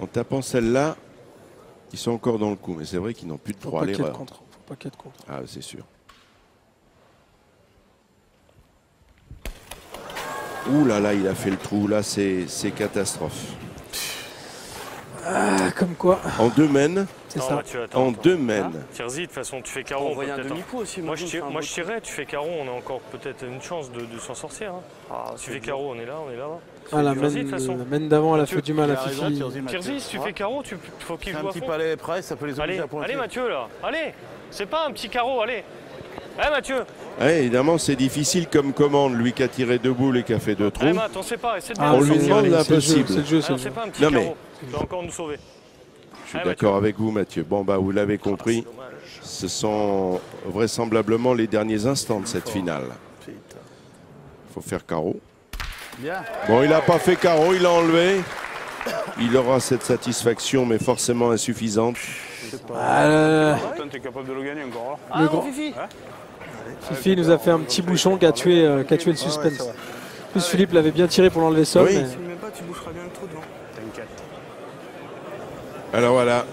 En tapant celle-là, ils sont encore dans le coup. Mais c'est vrai qu'ils n'ont plus de droit à l'erreur. Faut pas qu'il y ait de contre. Ah, c'est sûr. Ouh là là, il a fait le trou. Là, c'est catastrophe. Ah, comme quoi. En 2 mènes. C'est Non, ça. Mathieu, attends, En attends. 2 mènes. Tire-y, de toute façon, tu fais carreau. On voyait un peut-être, demi-coup aussi. Moi, Magnus, je tirais, tu fais carreau, on a encore peut-être une chance de s'en sortir. Hein. Ah, Tu fais carreau, on est là, on est là. Ah, la Tire-y, de toute façon. main d'avant, elle a fait du mal à Fifi. Tire-y, si tu fais carreau, faut qu'il C'est joue un à petit fond. palais près, ça peut les obliger Allez, à pointer. allez Mathieu, là. Allez. C'est pas un petit carreau, allez. Allez Mathieu. Ouais, évidemment, c'est difficile comme commande. Lui qui a tiré 2 boules et qui a fait 2 trous. Allez Matt, on sait pas, essaie de bien On le lui sortir. demande l'impossible. C'est le jeu, c'est On le sait jeu. pas un petit Non, mais- carreau. Tu vas encore nous sauver. Je suis Allez, d'accord avec vous, Mathieu. Bon, bah, vous l'avez compris. C'est dommage. Ce sont vraisemblablement les derniers instants de cette finale. Il faut faire carreau. Bien. Bon, il n'a pas fait carreau, il l'a enlevé. Il aura cette satisfaction, mais forcément insuffisante. Putain, t'es capable de le gagner encore là. Le grand- Fifi. Fifi nous a fait un petit bouchon qui a tué le suspense. En plus, Philippe l'avait bien tiré pour l'enlever seul. Oui. mais- Si tu le mets pas, tu boucheras bien le trou devant. T'inquiète. Alors voilà,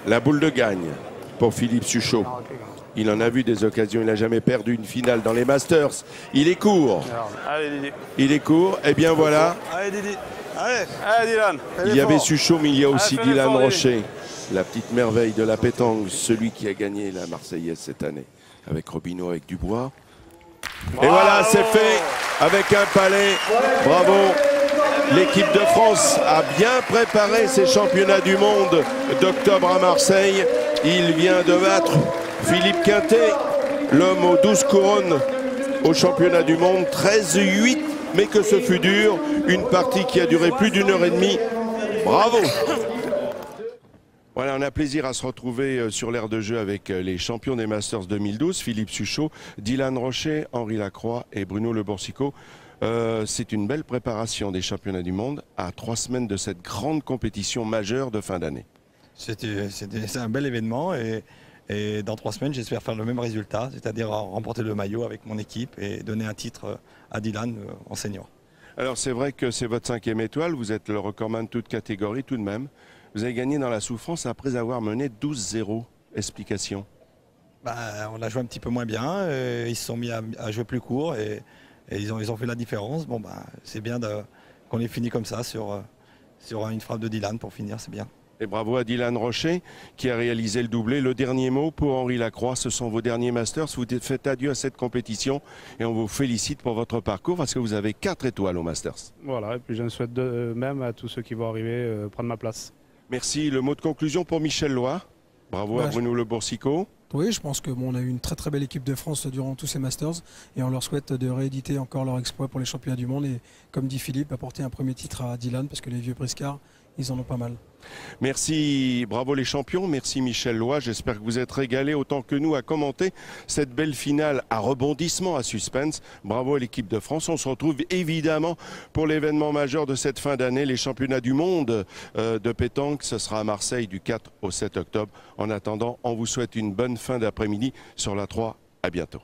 la boule de gagne pour Philippe Suchot. Il en a vu des occasions, il n'a jamais perdu une finale dans les Masters. Il est court. Allez, Didi. Il est court, et bien voilà. Allez, Didi. Allez, allez, Dylan. Il y avait Suchot, mais il y a aussi Allez, fais Dylan l'effort, Rocher, la petite merveille de la pétanque, celui qui a gagné la Marseillaise cette année, avec Robineau, avec Dubois. Et voilà, c'est fait avec un palais. Bravo. L'équipe de France a bien préparé ses championnats du monde d'octobre à Marseille. Il vient de battre Philippe Quintet, l'homme aux 12 couronnes au championnat du monde, 13-8. Mais que ce fut dur, une partie qui a duré plus d'1 heure et demie. Bravo! Voilà, on a plaisir à se retrouver sur l'aire de jeu avec les champions des Masters 2012, Philippe Suchot, Dylan Rocher, Henri Lacroix et Bruno Le Boursico. C'est une belle préparation des championnats du monde à 3 semaines de cette grande compétition majeure de fin d'année. C'est un bel événement et dans 3 semaines, j'espère faire le même résultat, c'est-à-dire remporter le maillot avec mon équipe et donner un titre à Dylan en senior. Alors c'est vrai que c'est votre 5e étoile, vous êtes le recordman de toute catégorie tout de même. Vous avez gagné dans la souffrance après avoir mené 12-0. Explication? On a joué un petit peu moins bien, ils se sont mis à jouer plus court et ils ont fait la différence. Bon, c'est bien qu'on ait fini comme ça sur une frappe de Dylan pour finir, c'est bien. Et bravo à Dylan Rocher qui a réalisé le doublé. Le dernier mot pour Henri Lacroix, ce sont vos derniers Masters. Vous faites adieu à cette compétition et on vous félicite pour votre parcours parce que vous avez 4 étoiles au Masters. Voilà, et puis j'en souhaite de même à tous ceux qui vont arriver prendre ma place. Merci. Le mot de conclusion pour Michel Loy. Bravo à Bruno Le Boursico. Oui, je pense qu'on a eu une très très belle équipe de France durant tous ces Masters et on leur souhaite de rééditer encore leur exploit pour les championnats du monde et comme dit Philippe, apporter un premier titre à Dylan parce que les vieux briscards, ils en ont pas mal. Merci, bravo les champions, merci Michel Loy. J'espère que vous êtes régalés autant que nous à commenter cette belle finale à rebondissement, à suspense. Bravo à l'équipe de France. On se retrouve évidemment pour l'événement majeur de cette fin d'année, les championnats du monde de pétanque. Ce sera à Marseille du 4 au 7 octobre. En attendant, on vous souhaite une bonne fin d'après-midi sur la 3. À bientôt.